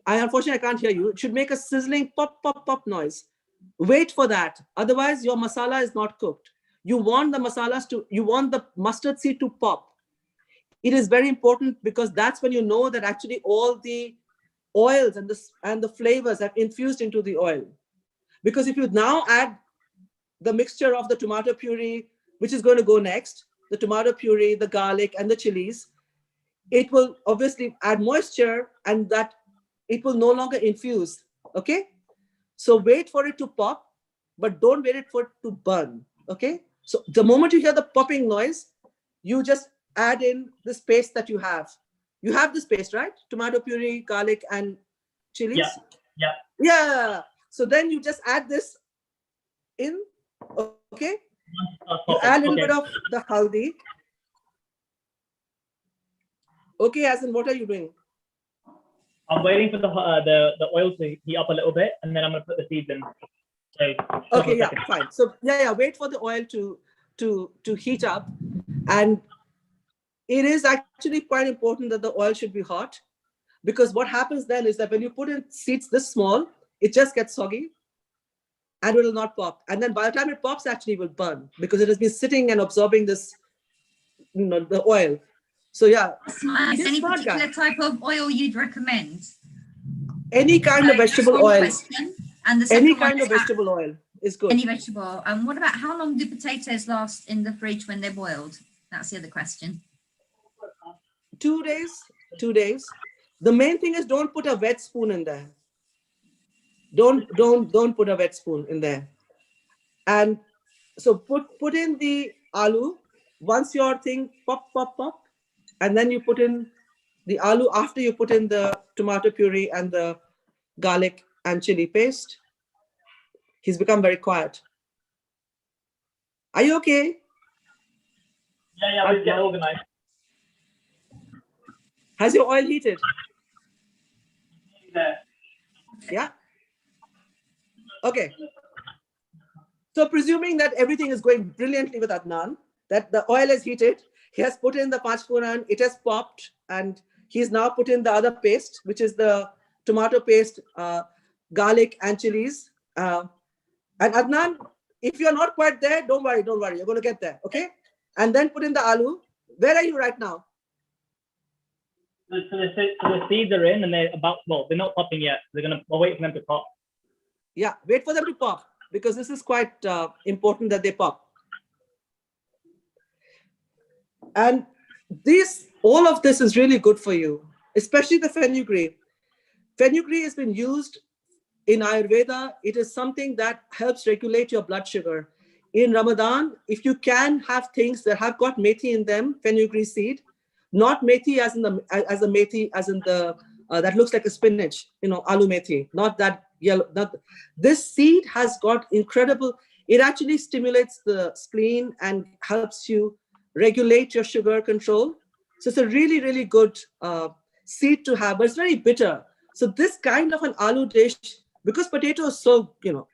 unfortunately I can't hear you, it should make a sizzling pop, pop, pop noise. Wait for that. Otherwise your masala is not cooked. You want the mustard seed to pop. It is very important because that's when you know that actually all the oils and the flavors have infused into the oil. Because if you now add the mixture of the tomato puree, which is going to go next, the tomato puree, the garlic and the chilies, it will obviously add moisture and that it will no longer infuse. Okay. So wait for it to pop, but don't wait for it to burn. Okay. So the moment you hear the popping noise, you just add in this paste that you have. You have this paste, right? Tomato puree, garlic, and chilies. Yeah. So then you just add this in. Okay. You add a little bit of the haldi. Okay, Asma, what are you doing?
I'm waiting for the oil to heat up a little bit, and then I'm gonna put the seeds in. So,
okay, yeah, fine. So wait for the oil to heat up, and it is actually quite important that the oil should be hot, because what happens then is that when you put in seeds this small, it just gets soggy, and it will not pop. And then by the time it pops, actually it will burn because it has been sitting and absorbing this, the oil. So yeah.
Is any particular type of oil you'd recommend?
Any kind of vegetable oil.
And the
any kind of vegetable oil is good.
Any vegetable. And what about how long do potatoes last in the fridge when they're boiled? That's the other question.
2 days. 2 days. The main thing is don't put a wet spoon in there. Don't put a wet spoon in there. And so put in the aloo once your thing pop, and then you put in the aloo after you put in the tomato puree and the garlic and chili paste. He's become very quiet. Are you okay?
Yeah, we'll get organized.
Has your oil heated? Yeah. Okay. So presuming that everything is going brilliantly with Adnan, that the oil is heated, he has put in the pachfuran, it has popped, and he's now put in the other paste, which is the tomato paste, garlic and chilies. And Adnan, if you're not quite there, don't worry, you're going to get there, okay? And then put in the aloo. Where are you right now?
So the seeds are in and they're not popping yet. I'll wait for them to pop.
Yeah, wait for them to pop. because this is quite important that they pop. And all of this is really good for you, especially the fenugreek. Fenugreek has been used in Ayurveda. It is something that helps regulate your blood sugar. In Ramadan, if you can have things that have got methi in them, fenugreek seed, not methi as in the that looks like a spinach, aloo methi, not that yellow. This seed has got incredible. It actually stimulates the spleen and helps you regulate your sugar control. So it's a really, really good seed to have, but it's very bitter. So this kind of an aloo dish, because potato is so good,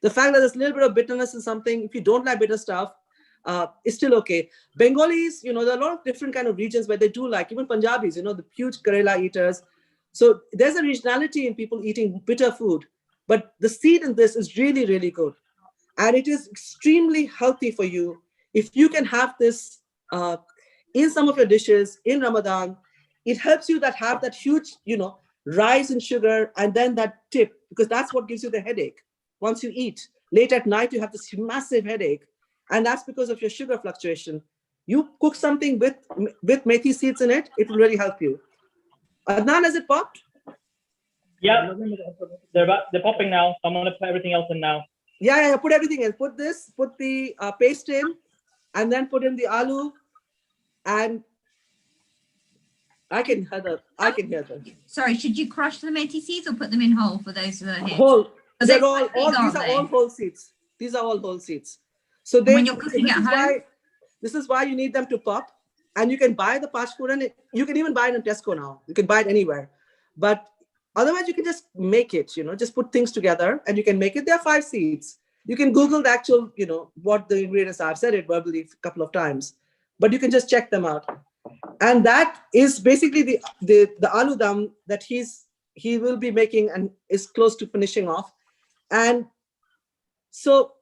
the fact that there's a little bit of bitterness in something, if you don't like bitter stuff, it's still okay. Bengalis, there are a lot of different kind of regions where they do like, even Punjabis, the huge Karela eaters. So there's a regionality in people eating bitter food, but the seed in this is really, really good. And it is extremely healthy for you. If you can have this in some of your dishes in Ramadan, it helps you have that huge, rise in sugar, and then that tip, because that's what gives you the headache. Once you eat, late at night, you have this massive headache. And that's because of your sugar fluctuation. You cook something with methi seeds in it, it will really help you. Adnan, has it popped?
Yeah, they're popping now. So I'm going to put everything else in now.
Yeah, put everything in. Put the paste in, and then put in the aloo. And I can hear them.
Sorry, should you crush the methi seeds or put them in whole for those who are here?
Whole. These are all whole seeds. These are all whole seeds. So
when you're cooking at home,
this is why you need them to pop. And you can buy the pashpuran. You can even buy it in Tesco now. You can buy it anywhere. But otherwise, you can just make it. Just put things together, and you can make it. There are 5 seeds. You can Google the actual, what the ingredients are. I've said it verbally a couple of times, but you can just check them out. And that is basically the aloo dum that he will be making and is close to finishing off. And so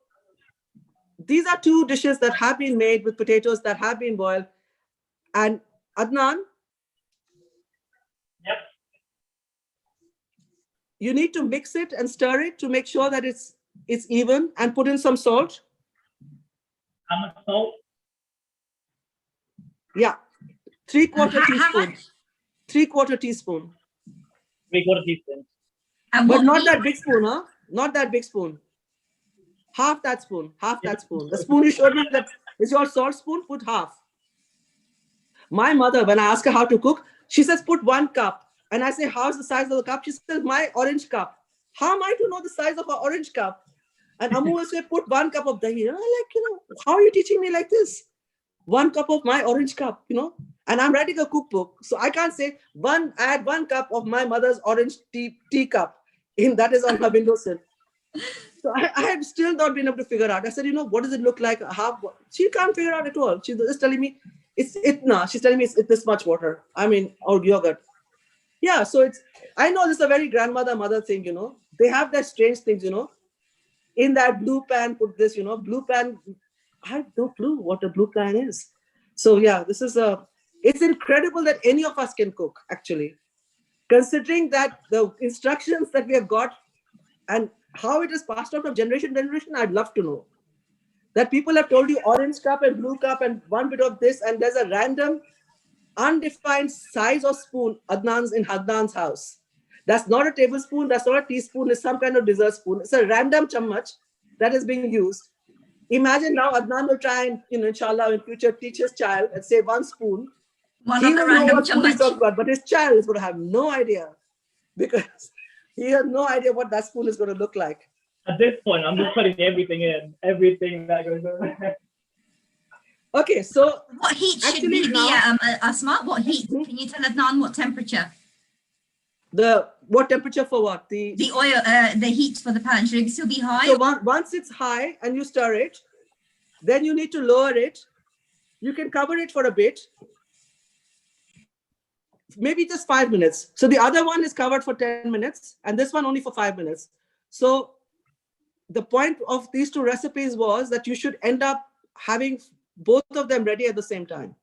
these are 2 dishes that have been made with potatoes that have been boiled. And Adnan,
yep,
you need to mix it and stir it to make sure that it's even, and put in some salt.
How much salt?
Yeah, 3/4 teaspoon.
much?
3/4 teaspoon.
3/4 teaspoon.
But not that big spoon, huh? Not that big spoon. Half that spoon. The spoon you showed me, that is your salt spoon, put half. My mother, when I ask her how to cook, she says, put 1 cup. And I say, how's the size of the cup? She says, my orange cup. How am I to know the size of an orange cup? And Ammu will say, put 1 cup of dahi. And I'm like, how are you teaching me like this? 1 cup of my orange cup, and I'm writing a cookbook. So I can't say add 1 cup of my mother's orange tea cup. That is on her windowsill. So I have still not been able to figure out. I said, what does it look like? She can't figure out at all. She's just telling me she's telling me it's this much water. Or yogurt. Yeah, so I know this is a very mother thing, They have that strange things, In that blue pan, put this, blue pan. I have no clue what a blue pan is. So yeah, it's incredible that any of us can cook, actually. Considering that the instructions that we have got and how it is passed on from generation to generation, I'd love to know. That people have told you orange cup and blue cup and 1 bit of this, and there's a random undefined size of spoon in Adnan's house. That's not a tablespoon, that's not a teaspoon, it's some kind of dessert spoon. It's a random chammach that is being used. Imagine now Adnan will try and, inshallah, in future teach his child and say 1 spoon. He will know what spoon he's talking about, but his child is going to have no idea, because he has no idea what that spoon is going to look like.
At this point, I'm just putting everything that goes on.
Okay, so
what heat should we be at, Asma? What heat? Can you tell Adnan what temperature?
What temperature for what?
The oil, the heat for the pan, should it still be high?
So once it's high and you stir it, then you need to lower it. You can cover it for a bit, maybe just 5 minutes. So the other one is covered for 10 minutes and this one only for 5 minutes. So the point of these 2 recipes was that you should end up having both of them ready at the same time,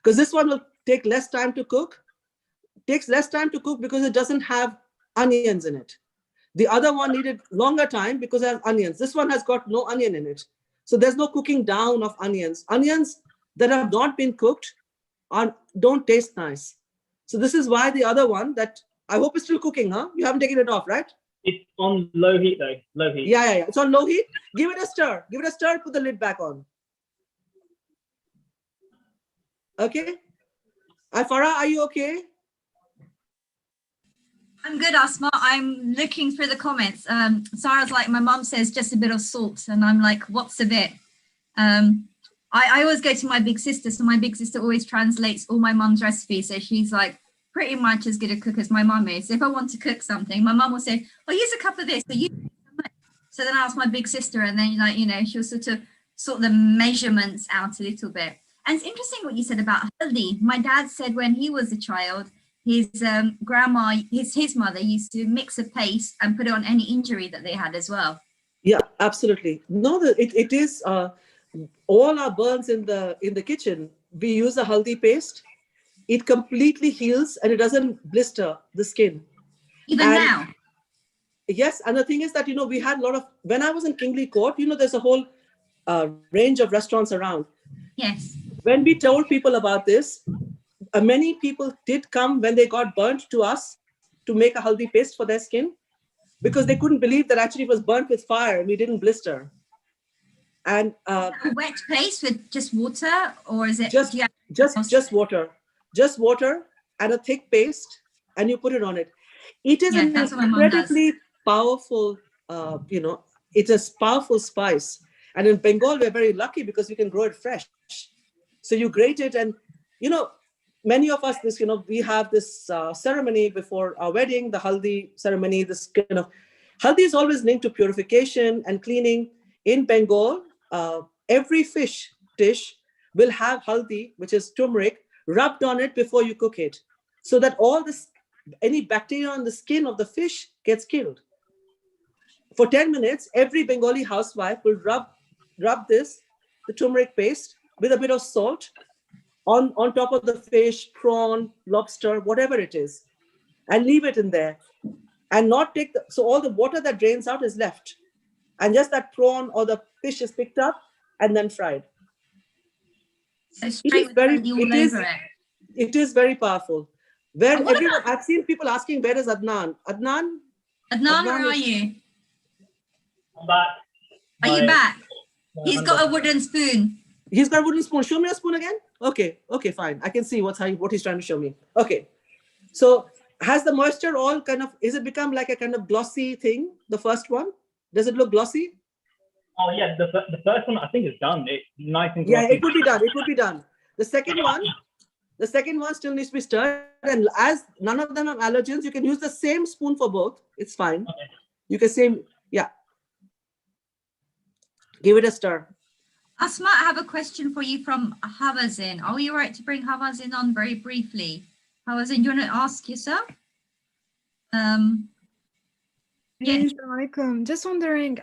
because this one will take less time to cook. Takes less time to cook because it doesn't have onions in it. The other one needed longer time because it has onions. This one has got no onion in it. So there's no cooking down of onions. Onions that have not been cooked don't taste nice. So this is why the other one that I hope is still cooking, huh? You haven't taken it off, right?
It's on low heat though, low heat.
Yeah. It's on low heat. Give it a stir. Give it a stir, put the lid back on. Okay. Farah, are you okay?
I'm good, Asma. I'm looking through the comments. Sarah's like, my mom says just a bit of salt. And I'm like, what's a bit? I always go to my big sister. So my big sister always translates all my mom's recipes. So she's like pretty much as good a cook as my mom is. If I want to cook something, my mom will say, oh, use a cup of this. So then I ask my big sister and then, like, you know, she'll sort the measurements out a little bit. And it's interesting what you said about haldi. My dad said when he was a child, his grandma, his mother used to mix a paste and put it on any injury that they had as well.
Yeah, absolutely. No, it is all our burns in the kitchen. We use a haldi paste. It completely heals and it doesn't blister the skin.
Even now?
Yes, and the thing is that, you know, we had a lot of, when I was in Kingley Court, you know, there's a whole range of restaurants around.
Yes.
When we told people about this, many people did come when they got burnt to us to make a haldi paste for their skin because they couldn't believe that actually it was burnt with fire and we didn't blister. And
a wet paste with just water, or is it
just water and a thick paste, and you put it on it. It is an incredibly powerful, you know, it's a powerful spice. And in Bengal, we're very lucky because we can grow it fresh. So you grate it, and you know, many of us, this, you know, we have this ceremony before our wedding, the haldi ceremony. This kind of haldi is always linked to purification and cleaning. In Bengal, every fish dish will have haldi, which is turmeric, rubbed on it before you cook it, so that all this, any bacteria on the skin of the fish gets killed. For 10 minutes, every Bengali housewife will rub the turmeric paste with a bit of salt on top of the fish, prawn, lobster, whatever it is, and leave it in there, and not take so all the water that drains out is left, and just that prawn or the fish is picked up and then fried.
So
it is very powerful. Where everyone, I've seen people asking, where is Adnan? Adnan,
where are you?
I'm back.
Are you back? He's got a wooden spoon.
He's got a wooden spoon. Show me a spoon again. Okay, fine. I can see what he's trying to show me. Okay, so has the moisture all kind of, is it become like a kind of glossy thing? The first one, does it look glossy?
Oh yeah, the first one I think is done. It's nice and glossy.
Yeah, it would be done. It would be done. The second one still needs to be stirred, and as none of them have allergens, you can use the same spoon for both. It's fine. Okay. You can say, yeah. Give it a stir.
Asma, I have a question for you from Havazin. Are we all right to bring Havazin on very briefly? Havazin, do you want to ask yourself?
Yes. Just wondering,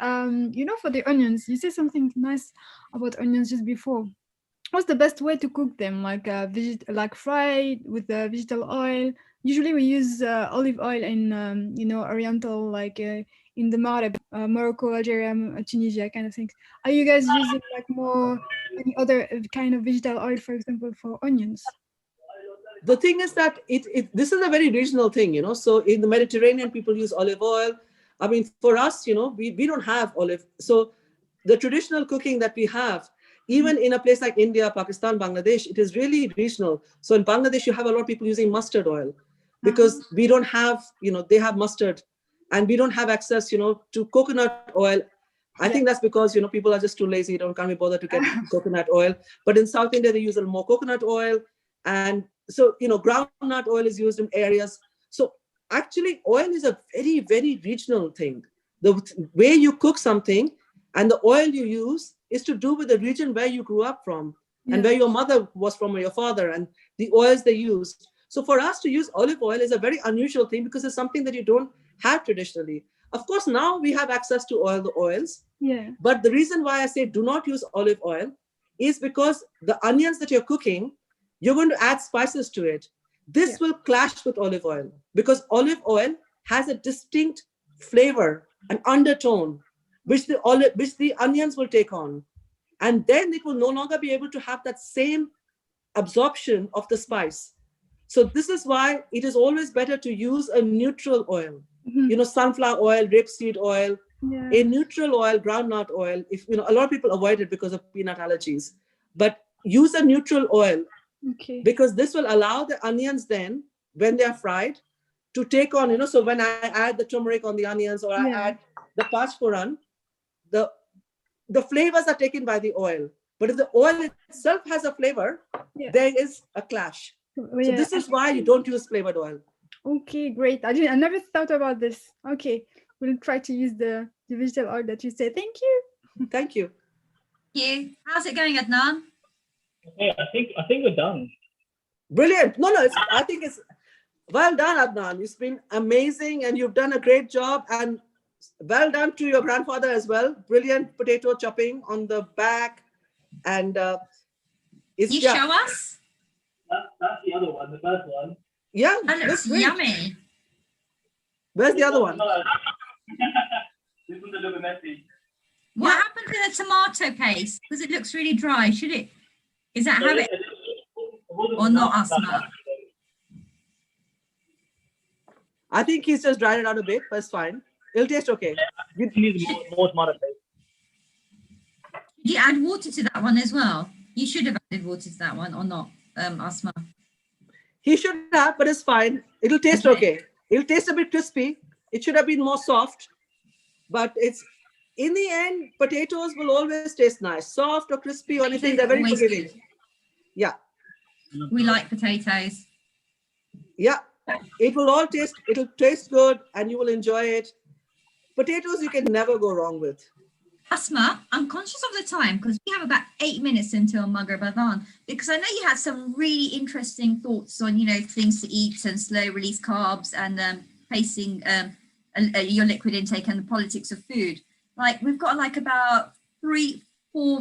you know, for the onions, you said something nice about onions just before. What's the best way to cook them? Like fried with the vegetable oil? Usually we use olive oil in, you know, Oriental, like in the Maghreb, Morocco, Algeria, Tunisia kind of things. Are you guys using like more any other kind of vegetable oil, for example, for onions?
The thing is that this is a very regional thing, you know. So in the Mediterranean, people use olive oil. I mean, for us, you know, we don't have olive. So the traditional cooking that we have, even in a place like India, Pakistan, Bangladesh, it is really regional. So in Bangladesh, you have a lot of people using mustard oil because we don't have, you know, they have mustard and we don't have access, you know, to coconut oil. I think that's because, you know, people are just too lazy, can't be bothered to get coconut oil. But in South India, they use a little more coconut oil. And so, you know, groundnut oil is used in areas. So actually, oil is a very, very regional thing. The way you cook something and the oil you use is to do with the region where you grew up from and where your mother was from or your father and the oils they used. So for us to use olive oil is a very unusual thing because it's something that you don't have traditionally. Of course, now we have access to all the oils. Yeah. But the reason why I say do not use olive oil is because the onions that you're cooking, you're going to add spices to it. This will clash with olive oil because olive oil has a distinct flavor, an undertone, which the onions will take on. And then it will no longer be able to have that same absorption of the spice. So this is why it is always better to use a neutral oil. Sunflower oil, rapeseed oil, a neutral oil, groundnut oil. If a lot of people avoid it because of peanut allergies, but use a neutral oil, because this will allow the onions then, when they are fried, to take on, so when I add the turmeric on the onions, or I add the pachforan, the flavors are taken by the oil. But if the oil itself has a flavor, there is a clash. So this is why you don't use flavored oil.
Okay, great. I never thought about this. Okay, we'll try to use the vegetable oil that you said. Thank you.
Thank you.
Thank you. How's it going, Adnan?
Okay, I think we're done.
Brilliant. No, I think it's well done, Adnan. It's been amazing, and you've done a great job. And well done to your grandfather as well. Brilliant potato chopping on the back. And
show us?
That's the other one, the first one.
Yeah,
that looks yummy.
Where's the other one?
This one's a little bit messy.
What happened to the tomato paste? Because it looks really dry. Is that how it, or not, Asma?
I think he's just dried it out a bit, but it's fine. It'll taste okay.
You need more tomato paste.
Did you add water to that one as well? You should have added water to that one, or not, Asma?
He should have, but it's fine. It'll taste okay. It'll taste a bit crispy. It should have been more soft, but it's, in the end, potatoes will always taste nice. Soft or crispy or anything, they're very forgiving. Yeah.
We like potatoes.
Yeah. It'll taste good and you will enjoy it. Potatoes you can never go wrong with.
Asma, I'm conscious of the time because we have about 8 minutes until Maghrib Adhan, because I know you had some really interesting thoughts on, things to eat and slow release carbs and pacing your liquid intake and the politics of food. Like, we've got about 3-4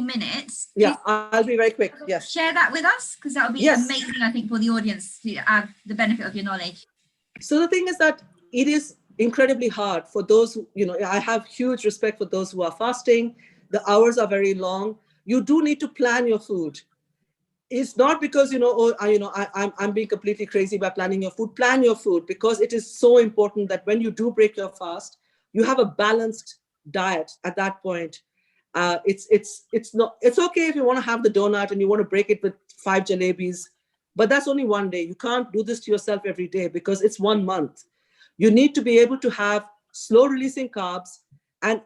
minutes.
Yeah, I'll be very quick. Yes.
Share that with us, because that would be amazing, I think, for the audience to add the benefit of your knowledge.
So the thing is that it is incredibly hard for those who, I have huge respect for those who are fasting. The hours are very long. You do need to plan your food. It's not because, I'm being completely crazy by planning your food. Plan your food, because it is so important that when you do break your fast, you have a balanced diet at that point. It's okay if you want to have the donut and you want to break it with 5 jalebis, but that's only one day. You can't do this to yourself every day because it's 1 month. You need to be able to have slow releasing carbs, and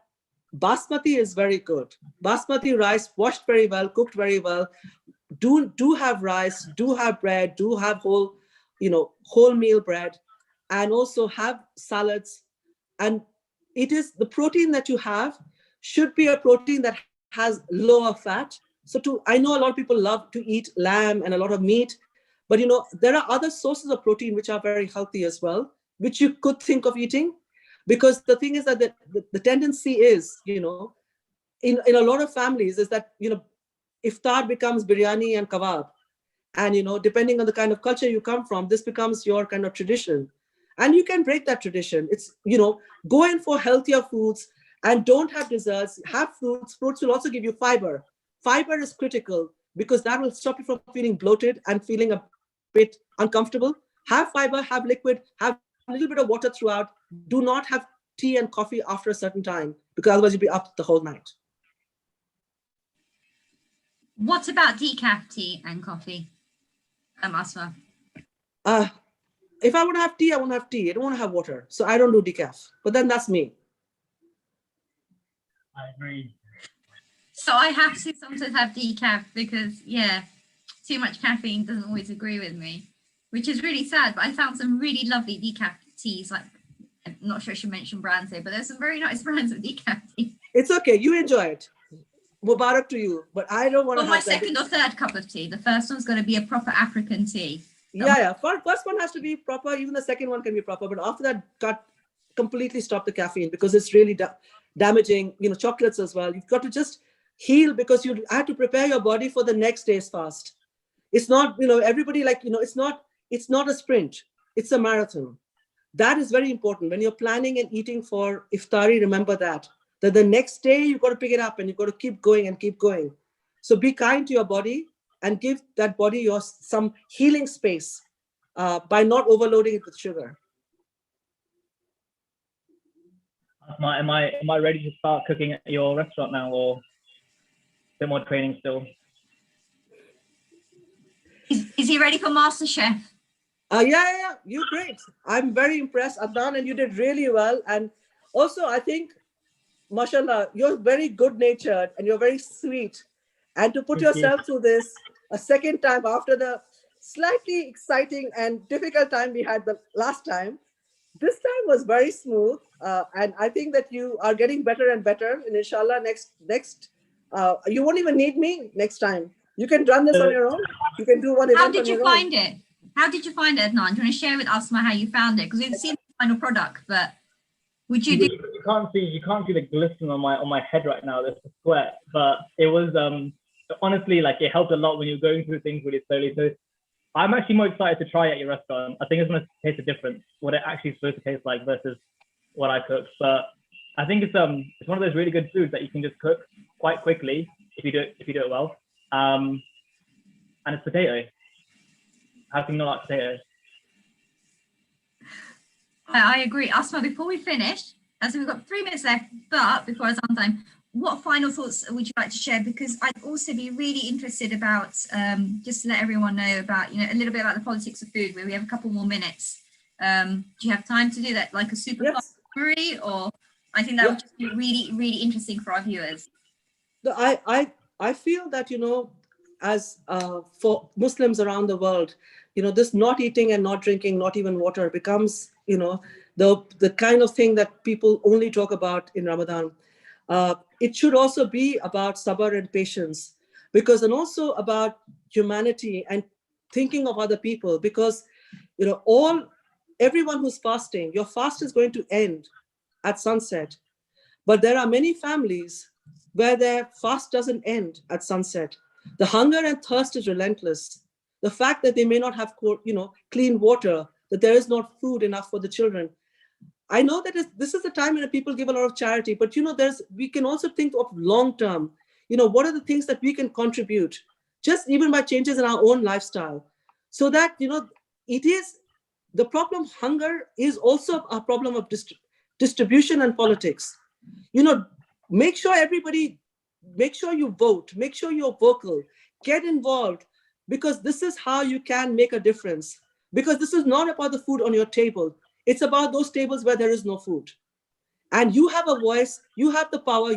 basmati is very good. Basmati rice, washed very well, cooked very well. Do have rice, do have bread, do have wholemeal bread, and also have salads. And it is the protein that you have should be a protein that has lower fat. So I know a lot of people love to eat lamb and a lot of meat, but there are other sources of protein which are very healthy as well, which you could think of eating. Because the thing is that the tendency is, in a lot of families is that, iftar becomes biryani and kebab. And, depending on the kind of culture you come from, this becomes your kind of tradition. And you can break that tradition. It's, go in for healthier foods and don't have desserts, have fruits. Fruits will also give you fiber. Fiber is critical because that will stop you from feeling bloated and feeling a bit uncomfortable. Have fiber, have liquid, have a little bit of water throughout. Do not have tea and coffee after a certain time, because otherwise you'll be up the whole night.
What about decaf tea and coffee, Asma?
If I want to have tea, I want to have tea. I don't want to have water. So I don't do decaf. But then that's me.
I agree.
So I have to sometimes have decaf because, too much caffeine doesn't always agree with me, which is really sad. But I found some really lovely decaf teas. Like, I'm not sure I should mention brands here, but there's some very nice brands of decaf tea.
It's okay. You enjoy it. Mubarak to you. But I don't want to have
my second or third cup of tea. The first one's going to be a proper African tea.
First one has to be proper. Even the second one can be proper. But after that, completely stop the caffeine, because it's really damaging. Chocolates as well. You've got to just heal, because you have to prepare your body for the next day's fast. It's not, everybody it's not a sprint. It's a marathon. that is very important. When you're planning and eating for iftari, remember that the next day you've got to pick it up and you've got to keep going and keep going. So be kind to your body and give that body some healing space by not overloading it with sugar.
Asma, am I ready to start cooking at your restaurant now, or a bit more training still?
Is he ready for MasterChef?
Yeah, you're great. I'm very impressed, Adnan, and you did really well. And also, I think, mashallah, you're very good-natured and you're very sweet. And to put yourself through this a second time after the slightly exciting and difficult time we had the last time, this time was very smooth. And I think that you are getting better and better. And inshallah, next, you won't even need me next time. You can run this on your own. You can do one event on your own.
How did you find it? How did you find it, Adnan? Do you want to share with Asma how you found it? Because we didn't see the final product, but would you do?
You can't see the glisten on my head right now. There's the sweat, but it was honestly, like, it helped a lot when you're going through things really slowly. So I'm actually more excited to try it at your restaurant. I think it's going to taste a difference, what it actually is supposed to taste like versus what I cook. But I think it's one of those really good foods that you can just cook quite quickly if you do it well. And it's potato. How can you not like potato?
I agree. Asma, before we finish, as we've got 3 minutes left, but before it's on time, what final thoughts would you like to share? Because I'd also be really interested about, just to let everyone know about, a little bit about the politics of food, where we have a couple more minutes. Do you have time to do that, like a super fast summary? Or I think that would just be really, really interesting for our viewers.
I feel that, as for Muslims around the world, this not eating and not drinking, not even water becomes, the kind of thing that people only talk about in Ramadan. It should also be about sabr and patience, and also about humanity and thinking of other people, because, everyone who's fasting, your fast is going to end at sunset. But there are many families where their fast doesn't end at sunset. The hunger and thirst is relentless. The fact that they may not have, clean water, that there is not food enough for the children. I know that this is the time when people give a lot of charity, but we can also think of long term. What are the things that we can contribute, just even by changes in our own lifestyle, so that it is the problem. Hunger is also a problem of distribution and politics. Make sure you vote, make sure you're vocal, get involved, because this is how you can make a difference. Because this is not about the food on your table. It's about those tables where there is no food. And you have a voice, you have the power,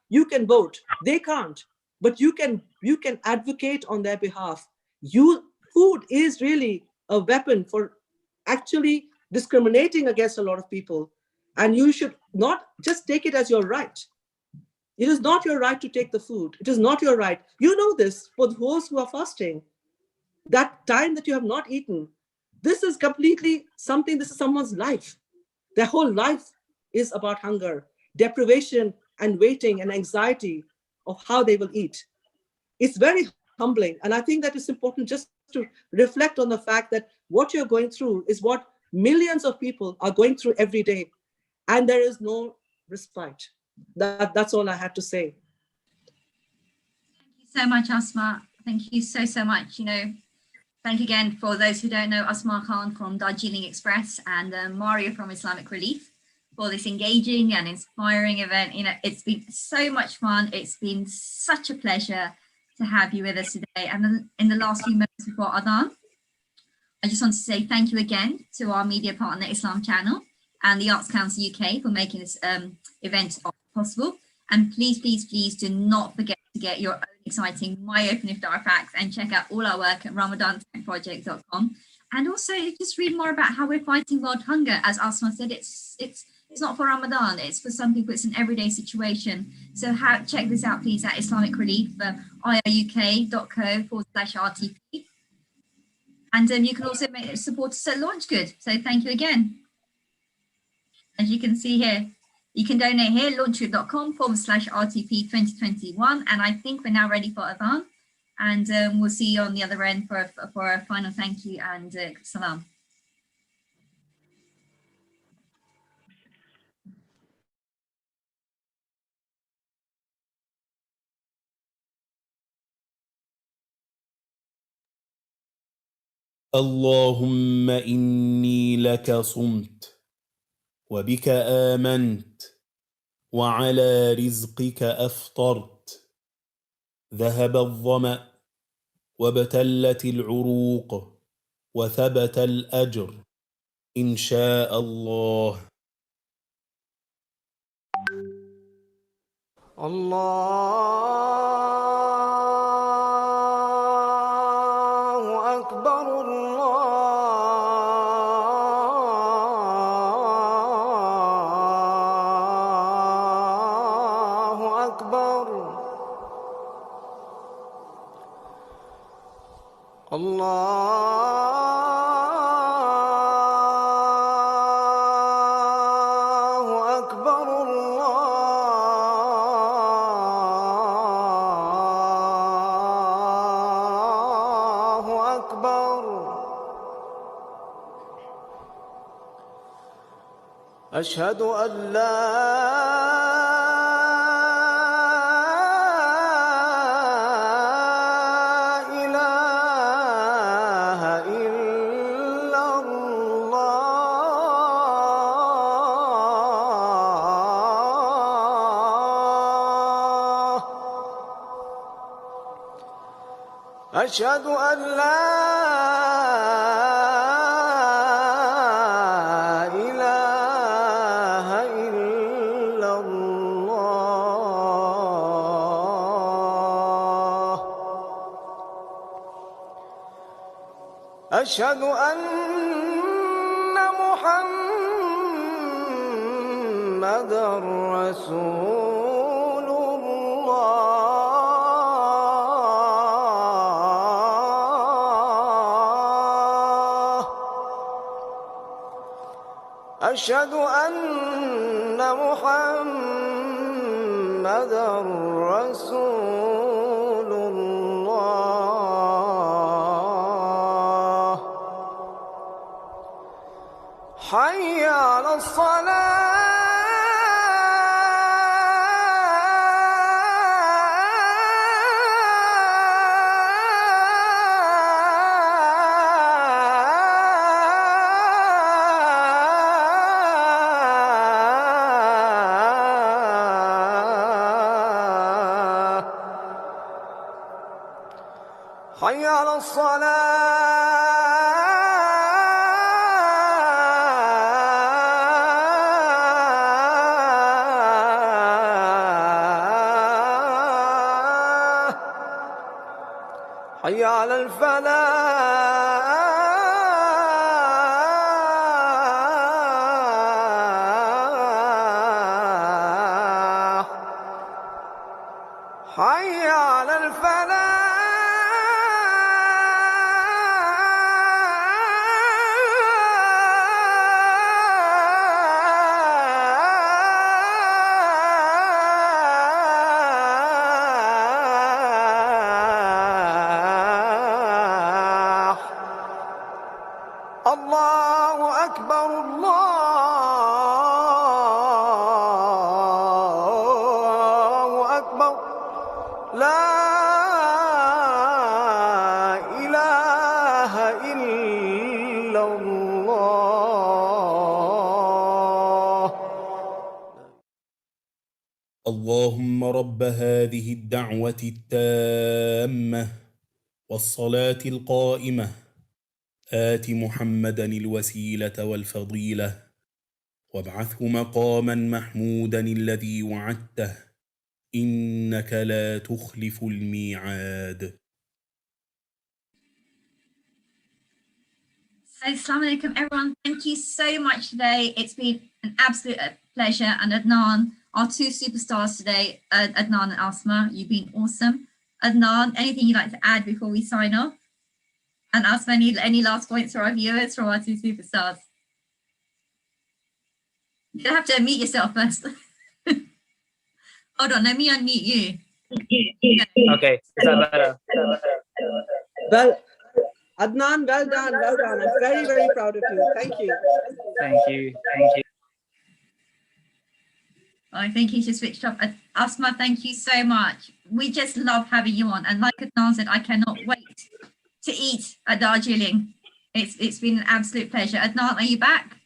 you can vote. They can't, but you can advocate on their behalf. Food is really a weapon for actually discriminating against a lot of people. And you should not just take it as your right. It is not your right to take the food. It is not your right. You know this for those who are fasting. That time that you have not eaten, this is completely something, this is someone's life. Their whole life is about hunger, deprivation, and waiting and anxiety of how they will eat. It's very humbling. And I think that it's important just to reflect on the fact that what you're going through is what millions of people are going through every day. And there is no respite. That's all I had to say.
Thank you so much, Asma. Thank you so much. Thank you again for those who don't know, Asma Khan from Darjeeling Express and Mario from Islamic Relief for this engaging and inspiring event. It's been so much fun. It's been such a pleasure to have you with us today. And in the last few minutes before Adhan, I just want to say thank you again to our media partner, Islam Channel, and the Arts Council UK for making this event possible. And please do not forget to get your own exciting My Open Iftar facts and check out all our work at RamadanTechProject.com. And also just read more about how we're fighting world hunger. As Asma said, it's not for Ramadan, it's for some people, it's an everyday situation. So check this out, please, at Islamic Relief, iruk.co/RTP. And you can also support us at Launch Good. So thank you again. As you can see here, you can donate here, launchgood.com/RTP 2021. And I think we're now ready for Adhan. And we'll see you on the other end for a final thank you and salam.
اللهم إني لك صمت وبك آمنت وعلى رزقك أفطرت ذهب الظمأ وابتلت العروق وثبت الأجر إن شاء الله.
الله أكبر الله أكبر الله أكبر الله أكبر أشهد أن لا إله إلا الله أشهد أن لا إله إلا الله أشهد أن محمدًا رسول الله أشهد أن محمدًا رسول الله حي على الصلاة حي على الصلاة حي على الفلاح حي على الفلاح الله أكبر الله أكبر لا إله إلا الله
اللهم رب هذه الدعوة التامة والصلاة القائمة آت محمدا الوسيلة والفضيلة وابعثه مقاما محمودا الذي وعدته إنك لا تخلف الميعاد.
So, Assalamu alaikum, everyone. Thank you so much today. It's been an absolute pleasure. And Adnan, our two superstars today, Adnan and Asma, you've been awesome. Adnan, anything you'd like to add before we sign off? And Asma, any last points for our viewers from our two superstars? You have to unmute yourself first. Hold on, let me unmute you.
Okay, is that better?
Well, Adnan, well done, well done. I'm very, very proud of you. Thank you.
Thank you, thank you.
I think he just switched off. Asma, thank you so much. We just love having you on. And like Adnan said, I cannot wait to eat at Darjeeling. It's been an absolute pleasure. Adnan, are you back?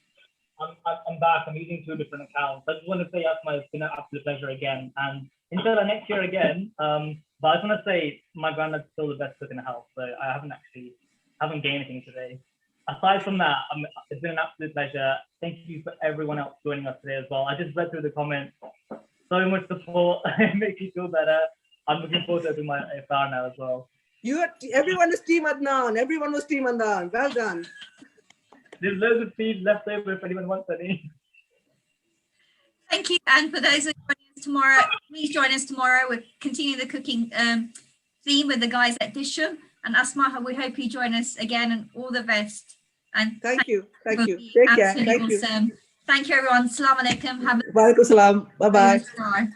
I'm back. I'm using 2 different accounts. I just want to say, Asma, it's been an absolute pleasure again. And inshallah next year again. But I just want to say my granddad's still the best cook in the house, so I haven't gained anything today. Aside from that, it's been an absolute pleasure. Thank you for everyone else joining us today as well. I just read through the comments. So much support. It makes me feel better. I'm looking forward to opening my iftar now as well.
Everyone is Team Adnan. Everyone was Team Adnan. Well done.
There's loads of feed left over if anyone wants any.
Thank you. And for those who are joining us tomorrow, please join us tomorrow. We're continuing the cooking theme with the guys at Disham. And Asma, we hope you join us again, and all the best. And
thank you. Thank you.
Take
care. Thank
awesome.
you.
Thank you, everyone. Assalamu alaikum.
Wa alaikum salam. Bye-bye.